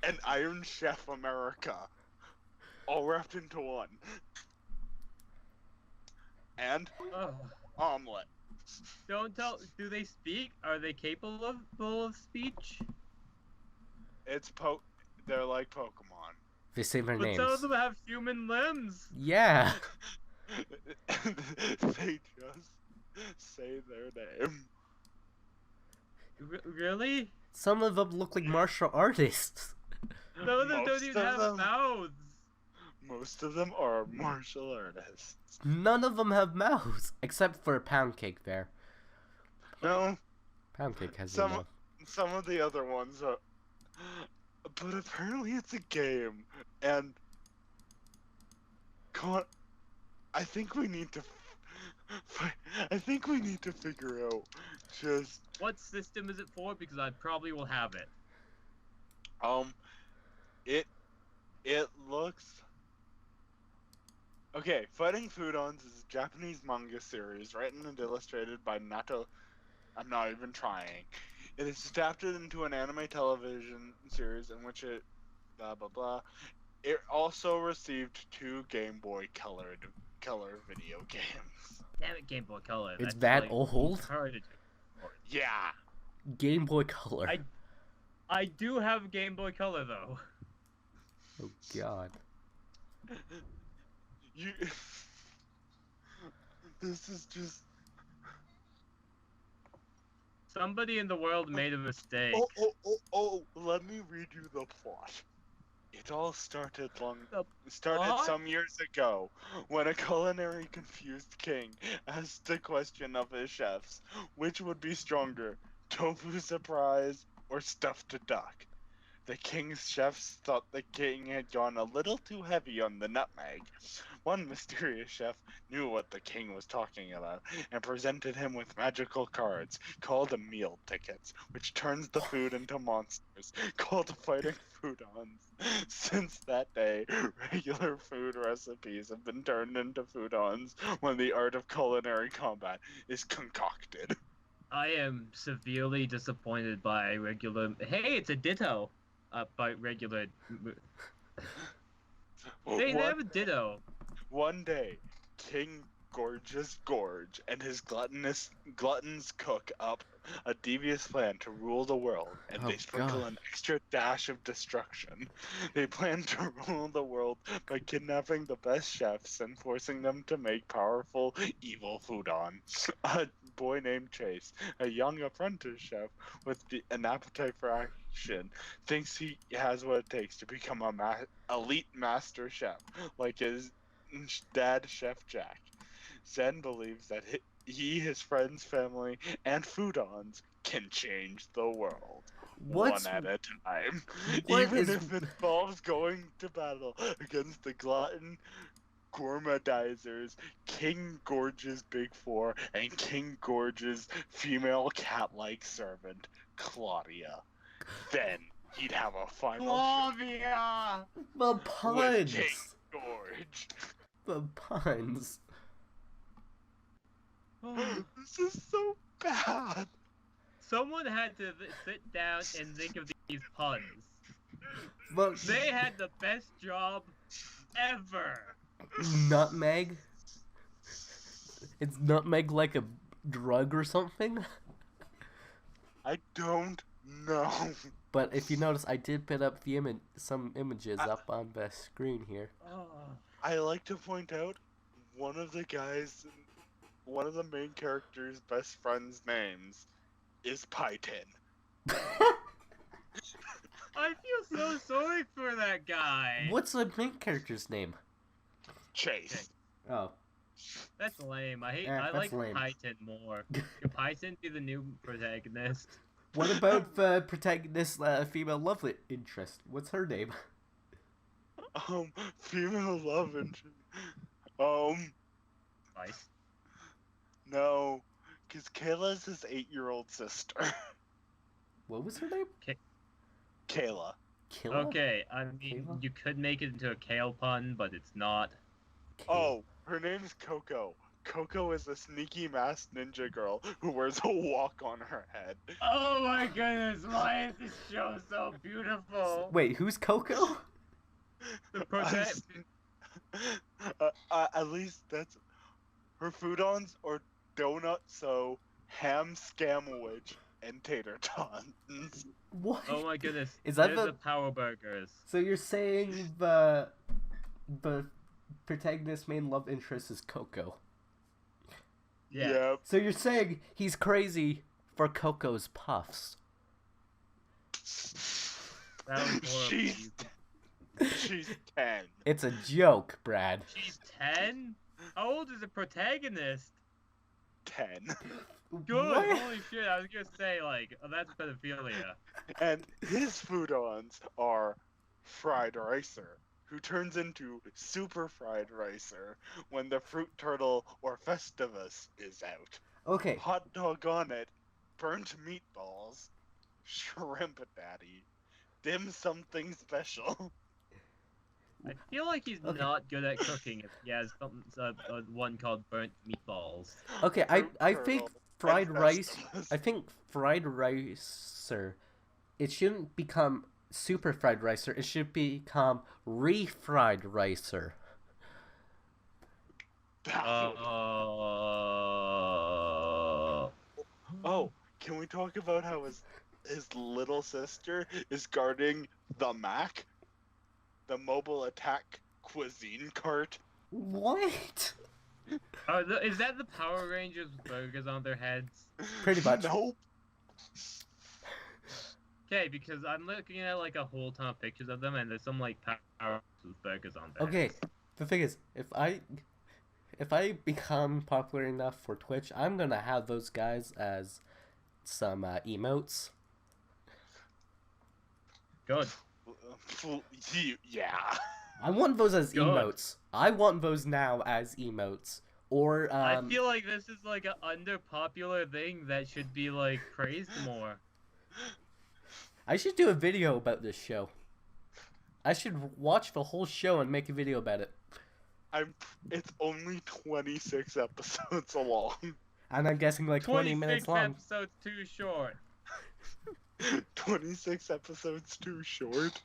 A: and Iron Chef America, all wrapped into one. And
C: Oh.
A: omelet.
C: Don't tell. Do they speak? Are they capable of speech?
A: They're like Pokemon.
B: They say their
C: But
B: names.
C: some of them have human limbs.
B: Yeah.
A: They just say their name.
C: Really?
B: Some of them look like martial artists.
C: Some of them don't
A: Most
C: even
A: of
C: have
A: them-
C: mouths.
A: Most of them are martial artists.
B: None of them have mouths, except for Pound Cake there.
A: No,
B: Pound Cake has a
A: some
B: mouth.
A: some of the other ones are. But apparently it's a game, and I think we need to. I think we need to figure out just
C: What system is it for? Because I probably will have it.
A: it looks. Okay, Fighting Foodons is a Japanese manga series written and illustrated by Nato. I'm not even trying. It is adapted into an anime television series in which it blah blah blah. It also received 2 Game Boy Color video games.
C: Damn it, Game Boy Color.
B: It's
C: that's,
B: that
C: like,
B: old?
C: retarded.
A: Yeah.
B: Game Boy Color.
C: I do have Game Boy Color though.
B: Oh god.
A: You. This is just.
C: Somebody in the world made a mistake.
A: Oh! Let me read you the plot. It all started
C: plot?
A: some years ago when a culinary confused king asked the question of his chefs, which would be stronger, tofu surprise or stuffed duck. The king's chefs thought the king had gone a little too heavy on the nutmeg. One mysterious chef knew what the king was talking about and presented him with magical cards called meal tickets, which turns the food into monsters called Fighting Foodons. Since that day, regular food recipes have been turned into Foodons when the art of culinary combat is concocted.
C: I am severely disappointed by regular. Hey, it's a Ditto. By regular. They have a Ditto.
A: One day, King Gorgeous Gorge and his gluttons cook up a devious plan to rule the world, and
B: Oh,
A: they sprinkle
B: God.
A: an extra dash of destruction. They plan to rule the world by kidnapping the best chefs and forcing them to make powerful, evil foodons. A boy named Chase, a young apprentice chef with an appetite for action, thinks he has what it takes to become a elite master chef, like his dad, Chef Jack. Zen believes that he, his friends, family, and Foodons can change the world.
B: What's
A: One at a time.
B: what
A: Even
B: is-
A: if it involves going to battle against the glutton gourmetizers, King Gorge's Big Four, and King Gorge's female cat-like servant, Claudia. Then he'd have a final
C: Flavia!
B: the
A: with
B: puns?
A: King Gorge.
B: The puns.
A: This is so bad.
C: Someone had to sit down and think of these puns.
B: But
C: They had the best job ever.
B: nutmeg. It's nutmeg like a drug or something.
A: I don't know.
B: But if you notice, I did put up the some images up on the screen here.
C: Oh.
A: I like to point out one of the main character's best friend's names is Python.
C: I feel so sorry for that guy.
B: What's the main character's name?
A: Chase.
B: Oh,
C: That's lame. I
B: Yeah,
C: I
B: that's
C: like
B: lame.
C: Python more. Could Python be the new protagonist?
B: what about the protagonist, female love interest? What's her name?
A: Female love interest.
C: Nice.
A: No, because Kayla's his 8-year-old sister.
B: What was her name?
A: Kayla.
B: Killa?
C: Okay, I mean,
B: Kayla?
C: you could make it into a kale pun, but it's not.
A: Oh, her name's Coco. Coco is a sneaky masked ninja girl who wears a walk on her head.
C: Oh my goodness, why is this show so beautiful?
B: Wait, who's Coco?
C: The protect.
A: At least that's her Foodons or donut, so ham scamwich and tater tots.
B: What?
C: Oh my goodness.
B: Is that
C: There's
B: the-
C: the Power Burgers?
B: So you're saying the protagonist's main love interest is Coco?
C: Yeah.
A: Yep.
B: So you're saying he's crazy for Coco's puffs?
C: That was horrible.
A: She's 10.
B: It's a joke, Brad.
C: She's 10? How old is the protagonist?
A: 10.
C: Good.
B: What?
C: Holy shit. I was gonna say, like, oh, that's pedophilia.
A: And his Foodons are Fried Ricer, who turns into Super Fried Ricer when the Fruit Turtle or Festivus is out.
B: Okay,
A: Hot dog on it, burnt meatballs, shrimp daddy, dim something special.
C: I feel like he's
B: Okay.
C: not good at cooking if he has something, one called burnt meatballs.
B: okay,
A: Fruit
B: I think
A: Turtle
B: fried
A: and
B: rice.
A: Festivus.
B: I think fried ricer. It shouldn't become super fried ricer. It should become refried ricer.
A: Oh, can we talk about how his little sister is guarding the Mac, the mobile attack cuisine cart?
B: What?
C: Is that the Power Rangers with burgers on their heads?
B: Pretty much.
A: Nope.
C: Okay, because I'm looking at like a whole ton of pictures of them, and there's some like Power Rangers with burgers on their
B: Okay,
C: heads.
B: the thing is, if I become popular enough for Twitch, I'm gonna have those guys as some emotes.
C: Good.
A: Yeah.
B: I want those as
C: Good.
B: emotes. I want those now as emotes. Or
C: I feel like this is like an underpopular thing that should be like praised more.
B: I should do a video about this show. I should watch the whole show and make a video about it.
A: It's only 26 episodes long.
B: And I'm guessing like 20 minutes
C: 26
B: long.
C: episodes too short.
A: 26 episodes too short.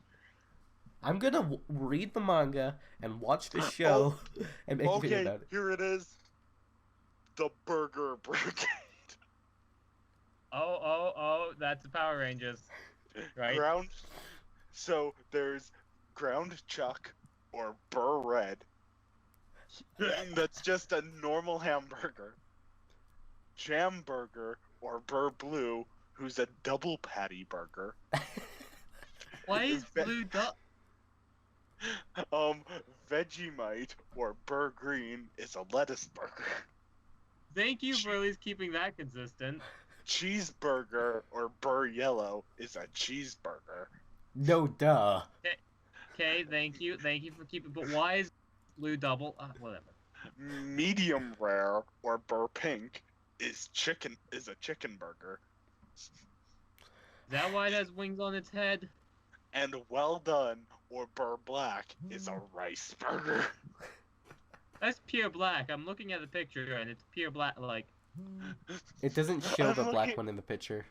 B: I'm gonna read the manga and watch the show and make a video
A: Okay,
B: about it.
A: here it is. The Burger Brigade.
C: Oh, that's the Power Rangers. Right?
A: So there's Ground Chuck or Burr Red. That's just a normal hamburger. Jam Burger or Burr Blue, who's a double patty burger.
C: Why is
A: Ve-
C: blue
A: Vegemite or Burr Green is a lettuce burger.
C: Thank you for at least keeping that consistent.
A: Cheeseburger or Burr Yellow is a cheeseburger.
B: No, duh.
C: Okay, thank you for keeping. But why is blue double? Whatever.
A: Medium rare or Burr Pink is a chicken burger.
C: Is that why it has wings on its head?
A: And well done or Burr Black is a rice burger.
C: That's pure black. I'm looking at the picture and it's pure black. Like,
B: It doesn't show
A: I'm
B: the black
A: looking-
B: one in the picture.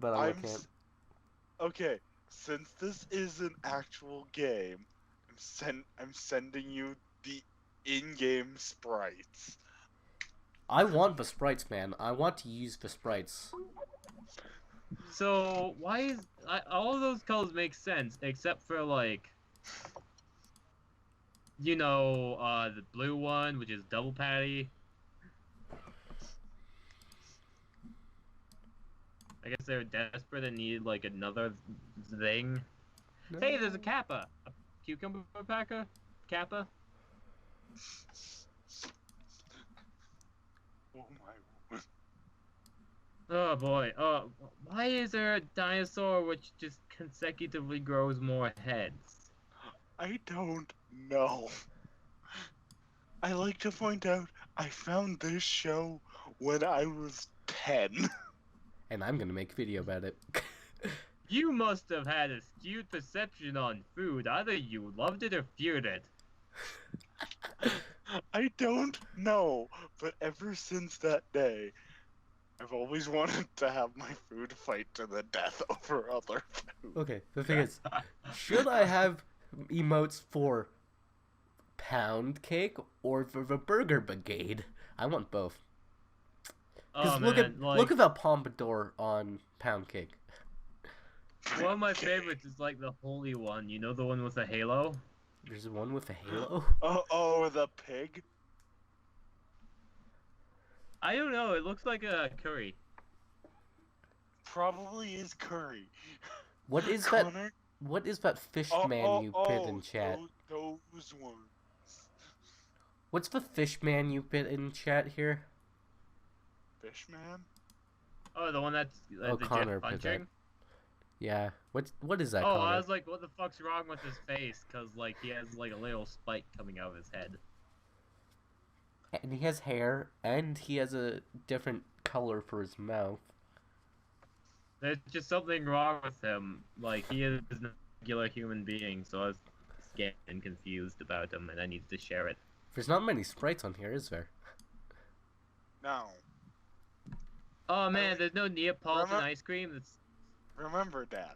B: But I'm looking at...
A: Okay, since this is an actual game, I'm sending you the in-game sprites.
B: I want the sprites, man. I want to use the sprites.
C: so why is all of those colors make sense except for like, the blue one, which is double patty. I guess they were desperate and needed like another thing. Hey, there's a Kappa. A cucumber packer? Kappa?
A: Oh my.
C: Oh boy. Why is there a dinosaur which just consecutively grows more heads?
A: I don't know. I like to point out I found this show when I was 10.
B: And I'm gonna make a video about it.
C: You must have had a skewed perception on food. Either you loved it or feared it.
A: I don't know, but ever since that day, I've always wanted to have my food fight to the death over other food.
B: Okay, the thing is, should I have emotes for pound cake or for the burger brigade? I want both. Because
C: Oh
B: look
C: man,
B: look at that pompadour on pound cake.
C: one of my favorites is like the holy one. You know, the one with the halo?
B: There's one with a halo.
A: Oh, the pig?
C: I don't know, it looks like a curry.
A: Probably is curry.
B: What is that?
A: Connor?
B: What is that fish man you put in chat?
A: Those ones.
B: What's the fish man you put in chat here?
A: Fishman?
C: Oh, the one that's
B: Oh,
C: the
B: Connor
C: jet
B: put that.
C: punching?
B: Yeah. What is that?
C: Oh,
B: Connor?
C: I was like, what the fuck's wrong with his face? Cause like he has like a little spike coming out of his head.
B: And he has hair, and he has a different color for his mouth.
C: There's just something wrong with him. Like he is a regular human being, so I was scared and confused about him, and I needed to share it.
B: There's not many sprites on here, is there?
A: No.
C: Oh man, there's no Neapolitan
A: Remember-
C: ice cream. That's
A: Remember, Dad.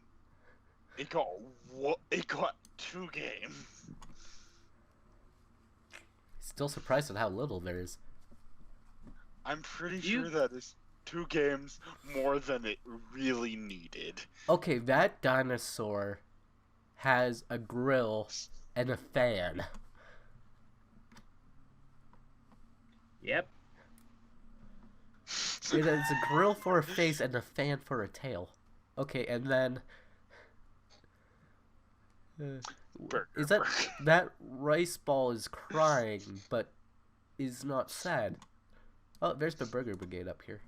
A: It got 2 games.
B: Still surprised at how little there is.
A: I'm pretty
C: You-
A: sure that is 2 games more than it really needed.
B: Okay, that dinosaur has a grill and a fan.
C: yep.
B: It has a grill for a face and a fan for a tail. Okay, and then...
A: Burger.
B: is that rice ball is crying, but is not sad. Oh, there's the Burger Brigade up here.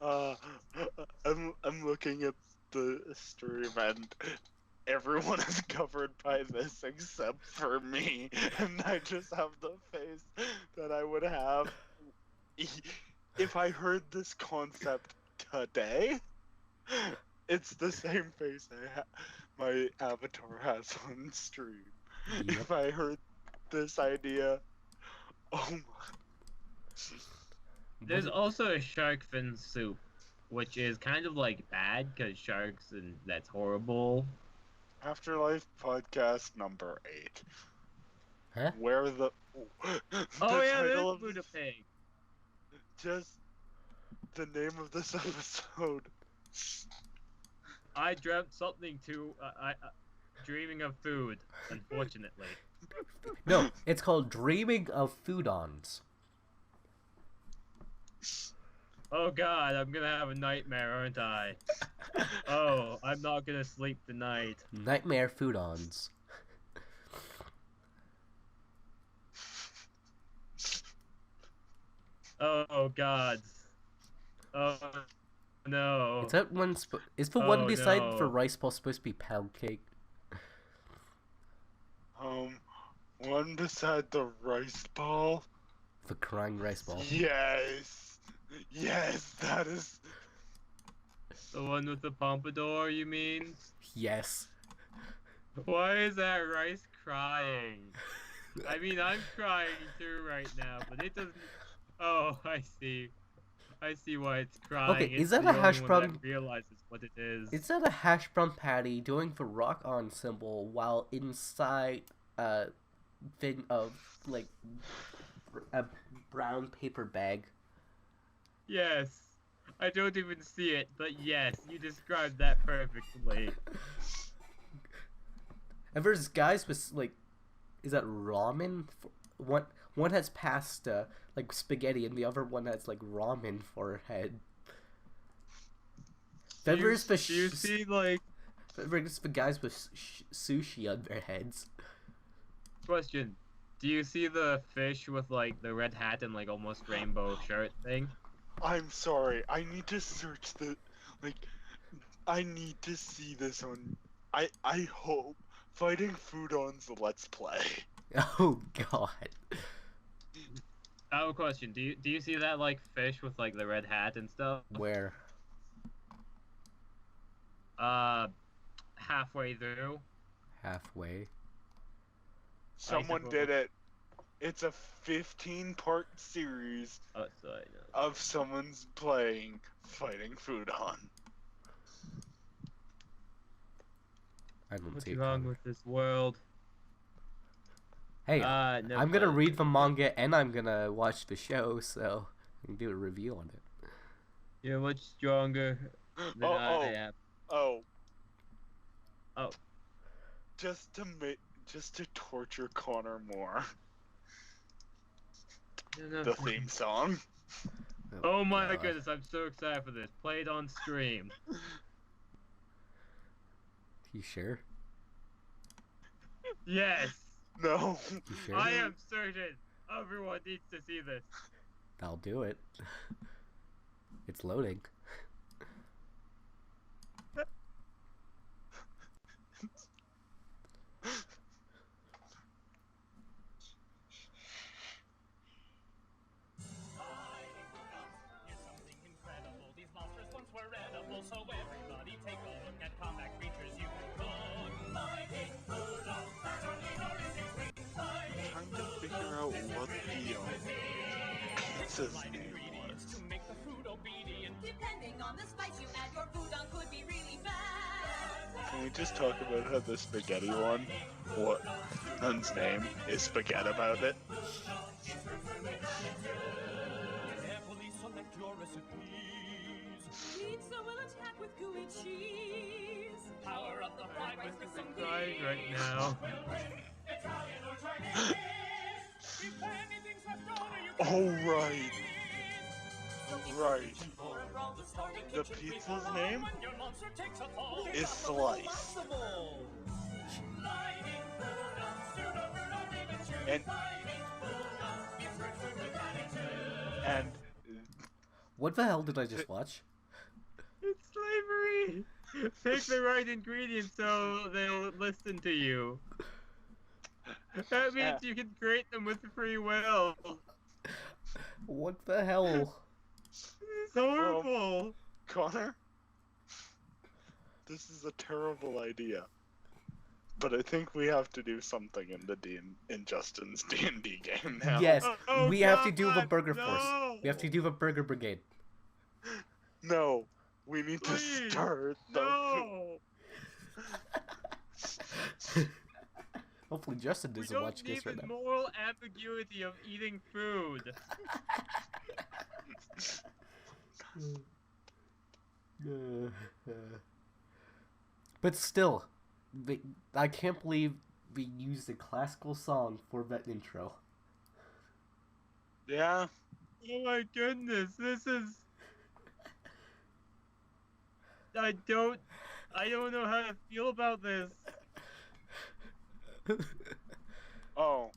A: I'm looking at the stream and everyone is covered by this except for me, and I just have the face that I would have if I heard this concept today. It's the same face my avatar has on stream.
B: Yep.
A: If I heard this idea, oh my.
C: There's also a shark fin soup, which is kind of like bad because sharks and that's horrible.
A: Afterlife Podcast number 8.
B: Huh?
A: Where the
C: Oh yeah,
A: title
C: there's
A: of
C: Buddha
A: this-
C: Pig.
A: just the name of this episode.
C: I dreamt something too. Dreaming of food, unfortunately.
B: No, it's called Dreaming of Foodons.
C: Oh god, I'm gonna have a nightmare, aren't I? Oh, I'm not gonna sleep tonight.
B: Nightmare Foodons.
C: Oh god. Oh no.
B: Is that one? Is the one
C: Oh
B: beside for
C: no.
B: rice ball supposed to be pound cake?
A: One beside the rice ball.
B: The crying rice ball.
A: Yes, yes, that is.
C: The one with the pompadour, you mean?
B: Yes.
C: Why is that rice crying? I mean, I'm crying too right now, but it doesn't. Oh, I see. I see why it's crying.
B: Okay,
C: It's
B: is that
C: the
B: a
C: only
B: hash
C: one
B: brown?
C: that realizes what it is.
B: Is that a hash brown patty doing the rock on symbol while inside a thing of like a brown paper bag?
C: Yes. I don't even see it, but yes, you described that perfectly.
B: And there's guys with like, is that ramen? One has pasta like spaghetti, and the other one has like ramen for a head. Then there's the
C: Do you see, like...
B: there's the guys with sushi on their heads.
C: Question. Do you see the fish with, like, the red hat and, like, almost rainbow shirt thing?
A: I'm sorry. I need to search the. Like, I need to see this on. I hope Fighting Foodons Let's Play.
B: Oh god.
C: I have a question. Do you see that, like, fish with, like, the red hat and stuff?
B: Where?
C: Halfway through.
B: Halfway.
A: Someone did it. It's a 15-part series
C: Oh, so I know.
A: of someone's playing Fighting Foodon.
B: I don't
C: What's
B: see it
C: wrong
B: coming.
C: with this world?
B: Hey,
C: No,
B: I'm gonna read the manga and I'm gonna watch the show, so I can do a review on it.
C: You're much stronger than I am.
A: Oh.
C: Oh.
A: Just to torture Connor more.
C: No.
A: The theme song.
C: Oh my
B: God.
C: goodness, I'm so excited for this. Play it on stream.
B: You sure?
C: Yes!
A: No.
B: You sure?
C: I am certain everyone needs to see this.
B: I'll do it. It's loading.
D: So everybody take a look at combat creatures you can cook. Fighting Foodons,
A: Trying to figure out what the pizza's name was.
D: to make the food obedient.
E: Depending on the spice you add, your foodon could be really bad.
A: Can we just talk about how the spaghetti one's name is Spaghetti about it?
D: Carefully select your recipes.
E: Pizza will attack with gooey cheese.
D: Power up the fried rice with some
C: Crying right now.
D: Italian or Chinese. If anything's left over, you can
A: Oh, right. Right.
D: pour it around the start and
A: The
D: kitchen
A: pizza's
D: before
A: name
D: when your monster takes a fall.
A: is Slice.
D: Fighting Foodons, super Foodon, even chew.
A: And
D: Fighting Foodons, it's rich food with attitude.
A: and
B: What the hell did I just watch?
C: It's slavery! Pick the right ingredients so they'll listen to you. That means you can create them with free will.
B: What the hell?
C: It's horrible.
A: Connor, this is a terrible idea. But I think we have to do something in Justin's D&D game now.
B: Yes,
C: Oh,
B: we have to do the
C: God,
B: Burger
C: no.
B: Force. We have to do the Burger Brigade.
A: No, we need to
C: Please,
A: start the.
C: No!
B: Hopefully Justin
C: We
B: doesn't
C: don't
B: watch
C: need
B: this right
C: the
B: now.
C: moral ambiguity of eating food.
B: But still, I can't believe we used a classical song for that intro.
A: Yeah,
C: Oh my goodness, this is... I don't know how to feel about this.
A: Oh,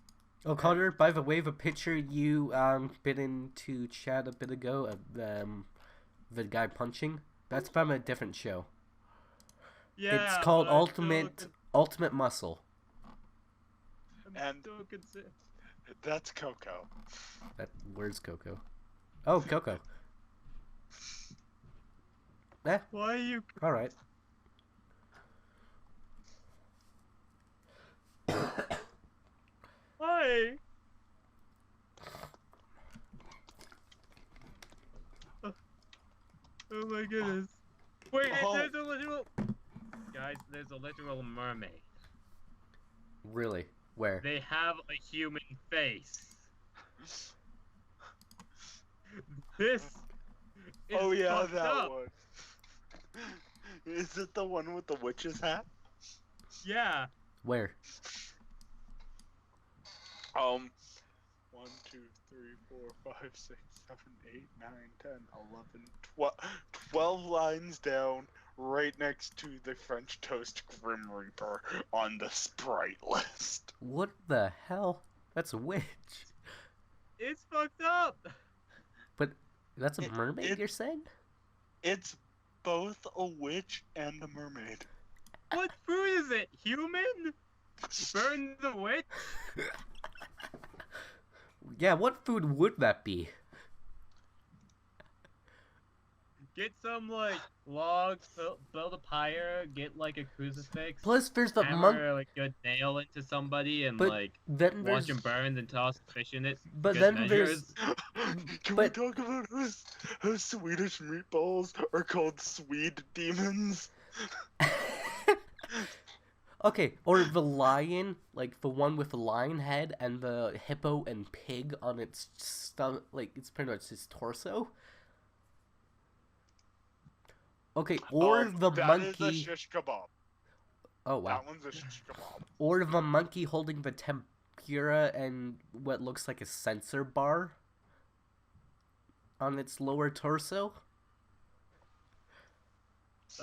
B: Oh, Connor, by the way, the picture you bit into chat a bit ago of the guy punching, that's from a different show.
C: Yeah,
B: It's called
C: but I'm
B: Ultimate Muscle.
A: And-
C: still
A: that's Coco.
B: Where's Coco? Oh, Coco.
C: Why are you...
B: All right.
C: Why? Oh my goodness. Wait,
A: Oh.
C: there's a literal... Guys, there's a literal mermaid.
B: Really? Where?
C: They have a human face. This is
A: Oh yeah,
C: fucked
A: that
C: up.
A: one. Is it the one with the witch's hat?
C: Yeah.
B: Where?
A: 1, 2, 3, 4, 5, 6, 7, 8, 9, 10, 11, 12 lines down, right next to the French Toast Grim Reaper on the Sprite list.
B: What the hell? That's a witch.
C: It's fucked up.
B: But that's a mermaid,
A: it-
B: you're saying?
A: It's both a witch and a mermaid.
C: What food is it? Human? Burn the witch?
B: Yeah, what food would that be?
C: Get some, like, logs, build a pyre, get, like, a crucifix.
B: Plus, there's the
C: hammer,
B: monk.
C: like, a nail into somebody and,
B: But
C: like,
B: then
C: watch
B: there's.
C: him burn and toss fish in it.
B: But
C: Good
B: then there's.
C: measures.
A: Can
B: But-
A: we talk about how Swedish meatballs are called Swede demons?
B: Okay, or the lion, like the one with the lion head and the hippo and pig on its stomach, like it's pretty much its torso. Okay, or the
A: that
B: monkey.
A: is a shish kebab.
B: Oh wow.
A: That one's a shish kebab.
B: Or the monkey holding the tempura and what looks like a sensor bar on its lower torso.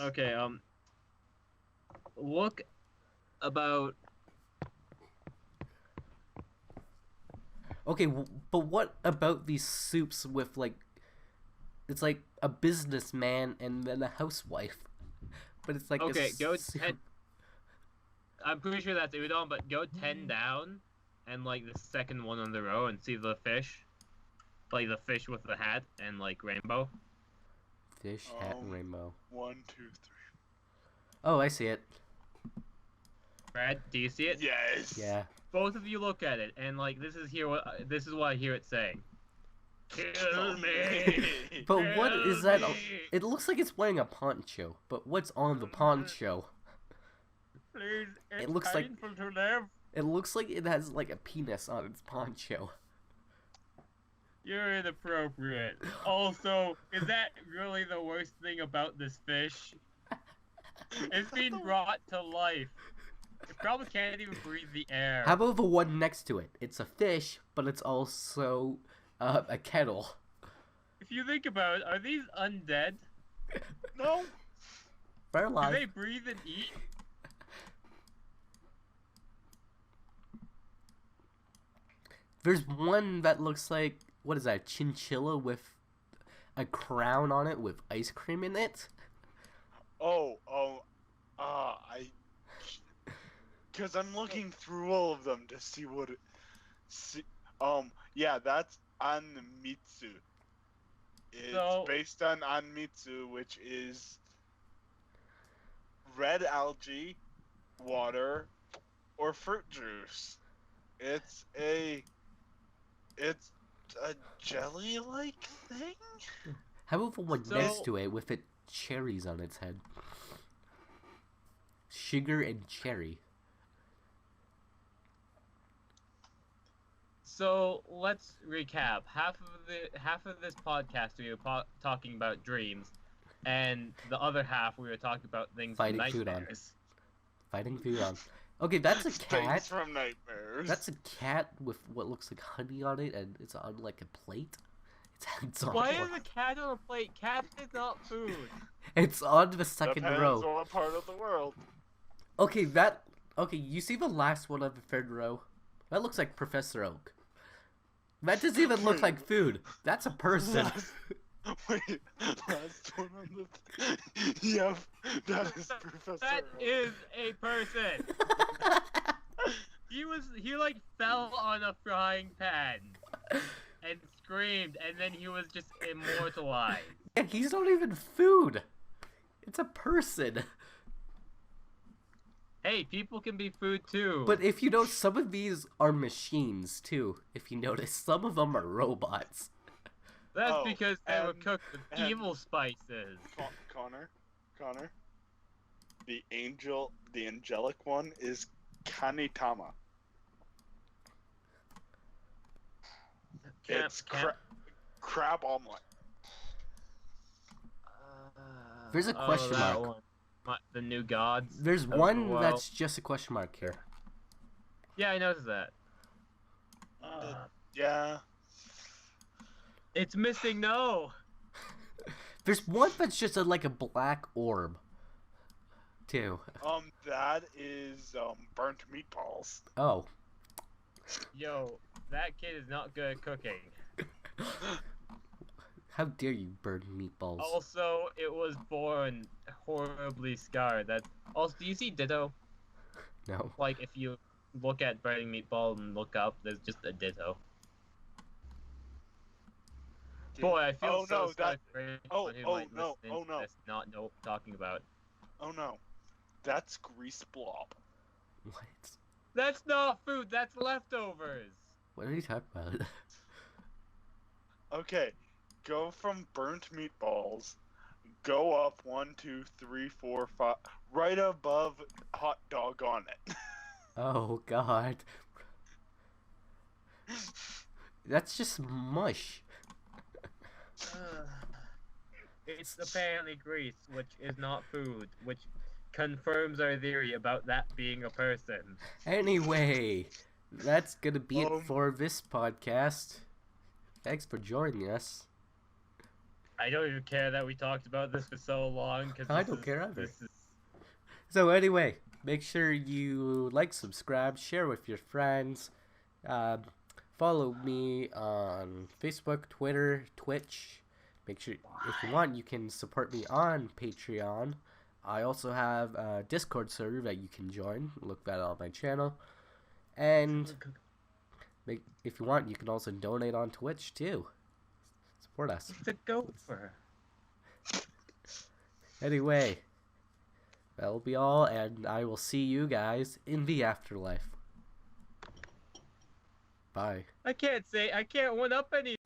C: Okay, look about...
B: Okay, but what about these soups with like, it's like a businessman and then a housewife, but it's like
C: Okay,
B: a
C: go
B: soup.
C: 10... I'm pretty sure that's udon, but go 10 down, and, like, the second one on the row, and see the fish. Like, the fish with the hat and, like, rainbow.
B: Fish, hat, and rainbow.
A: 1, 2, 3.
B: Oh, I see it.
C: Brad, do you see it?
A: Yes.
B: Yeah.
C: Both of you look at it, and, like, this is what I hear it saying. Kill me!
B: But what
C: Kill
B: is that?
C: me!
B: It looks like it's wearing a poncho, but what's on the poncho?
C: Please, it's
B: looks like-
C: painful to live.
B: It looks like it has like a penis on its poncho.
C: You're inappropriate. Also, is that really the worst thing about this fish? It's being brought to life. It probably can't even breathe the air.
B: How about the one next to it? It's a fish, but it's also a kettle.
C: If you think about it, are these undead?
A: No.
B: They're
C: Do
B: alive.
C: they breathe and eat?
B: There's one that looks like, what is that, chinchilla with a crown on it with ice cream in it?
A: Because I'm looking through all of them to see what it... yeah, that's Anmitsu. It's based on Anmitsu, which is red algae, water, or fruit juice. It's a jelly-like thing?
B: How about the one
C: So-
B: next to it with it cherries on its head? Sugar and cherry.
C: So let's recap. Half of this podcast we were talking about dreams, and the other half we were talking about things
B: Fighting
C: from
B: Foodon.
C: nightmares.
B: Fighting Foodon. Okay, that's a
A: Things
B: cat.
A: from nightmares.
B: That's a cat with what looks like honey on it, and it's on like a plate. It's on
C: Why
B: one.
C: is a cat on a plate? Cat is not food.
B: It's on the second
A: Depends
B: row.
A: on what part of the world.
B: Okay, you see the last one on the third row? That looks like Professor Oak. That doesn't even look like food. That's a person.
A: Wait, last one on the. Yeah, that is Professor.
C: That
A: Oak.
C: is a person. He like fell on a frying pan and screamed, and then he was just immortalized.
B: Yeah, he's not even food. It's a person.
C: Hey, people can be food too.
B: But if you notice, some of these are machines too. If you notice, some of them are robots.
C: that's
A: Oh,
C: because they were
A: and-
C: cooked with
A: and-
C: evil spices.
A: Connor, the angelic one is Kanitama. It's crab omelet.
B: There's a question
C: that
B: mark.
C: one. The new gods.
B: There's
C: of the
B: one
C: world.
B: that's just a question mark here.
C: Yeah, I noticed that.
A: Yeah.
C: It's missing no.
B: There's one that's just like a black orb. Too.
A: That is burnt meatballs.
B: Oh.
C: Yo, that kid is not good at cooking.
B: How dare you burn meatballs?
C: Also, it was born horribly scarred. That's also. Do you see Ditto?
B: No.
C: Like, if you look at burning meatball and look up, there's just a Ditto. Boy, I feel
A: Oh,
C: so
A: no,
C: sorry
A: that-
C: for anyone
A: oh,
C: who
A: oh,
C: might
A: no,
C: listen
A: oh,
C: to
A: no.
C: this, not know what I'm talking about.
A: Oh no, that's grease blob.
B: What?
C: That's not food. That's leftovers.
B: What are you talking about?
A: Okay, go from burnt meatballs, go up 1, 2, 3, 4, 5, right above hot dog on it.
B: Oh god. That's just mush.
C: It's apparently grease, which is not food, which confirms our theory about that being a person.
B: Anyway, that's gonna be it
A: Um,
B: for this podcast. Thanks for joining us.
C: I don't even care that we talked about this for so long. Cause
B: I
C: this
B: don't
C: is-
B: care either.
C: this is-
B: So anyway, make sure you like, subscribe, share with your friends. Follow me on Facebook, Twitter, Twitch. Make sure, if you want, you can support me on Patreon. I also have a Discord server that you can join. Look that on my channel. And if you want, you can also donate on Twitch too. Support us.
C: It's a gopher.
B: Anyway, that'll be all, and I will see you guys in the afterlife. Bye.
C: I can't one up any.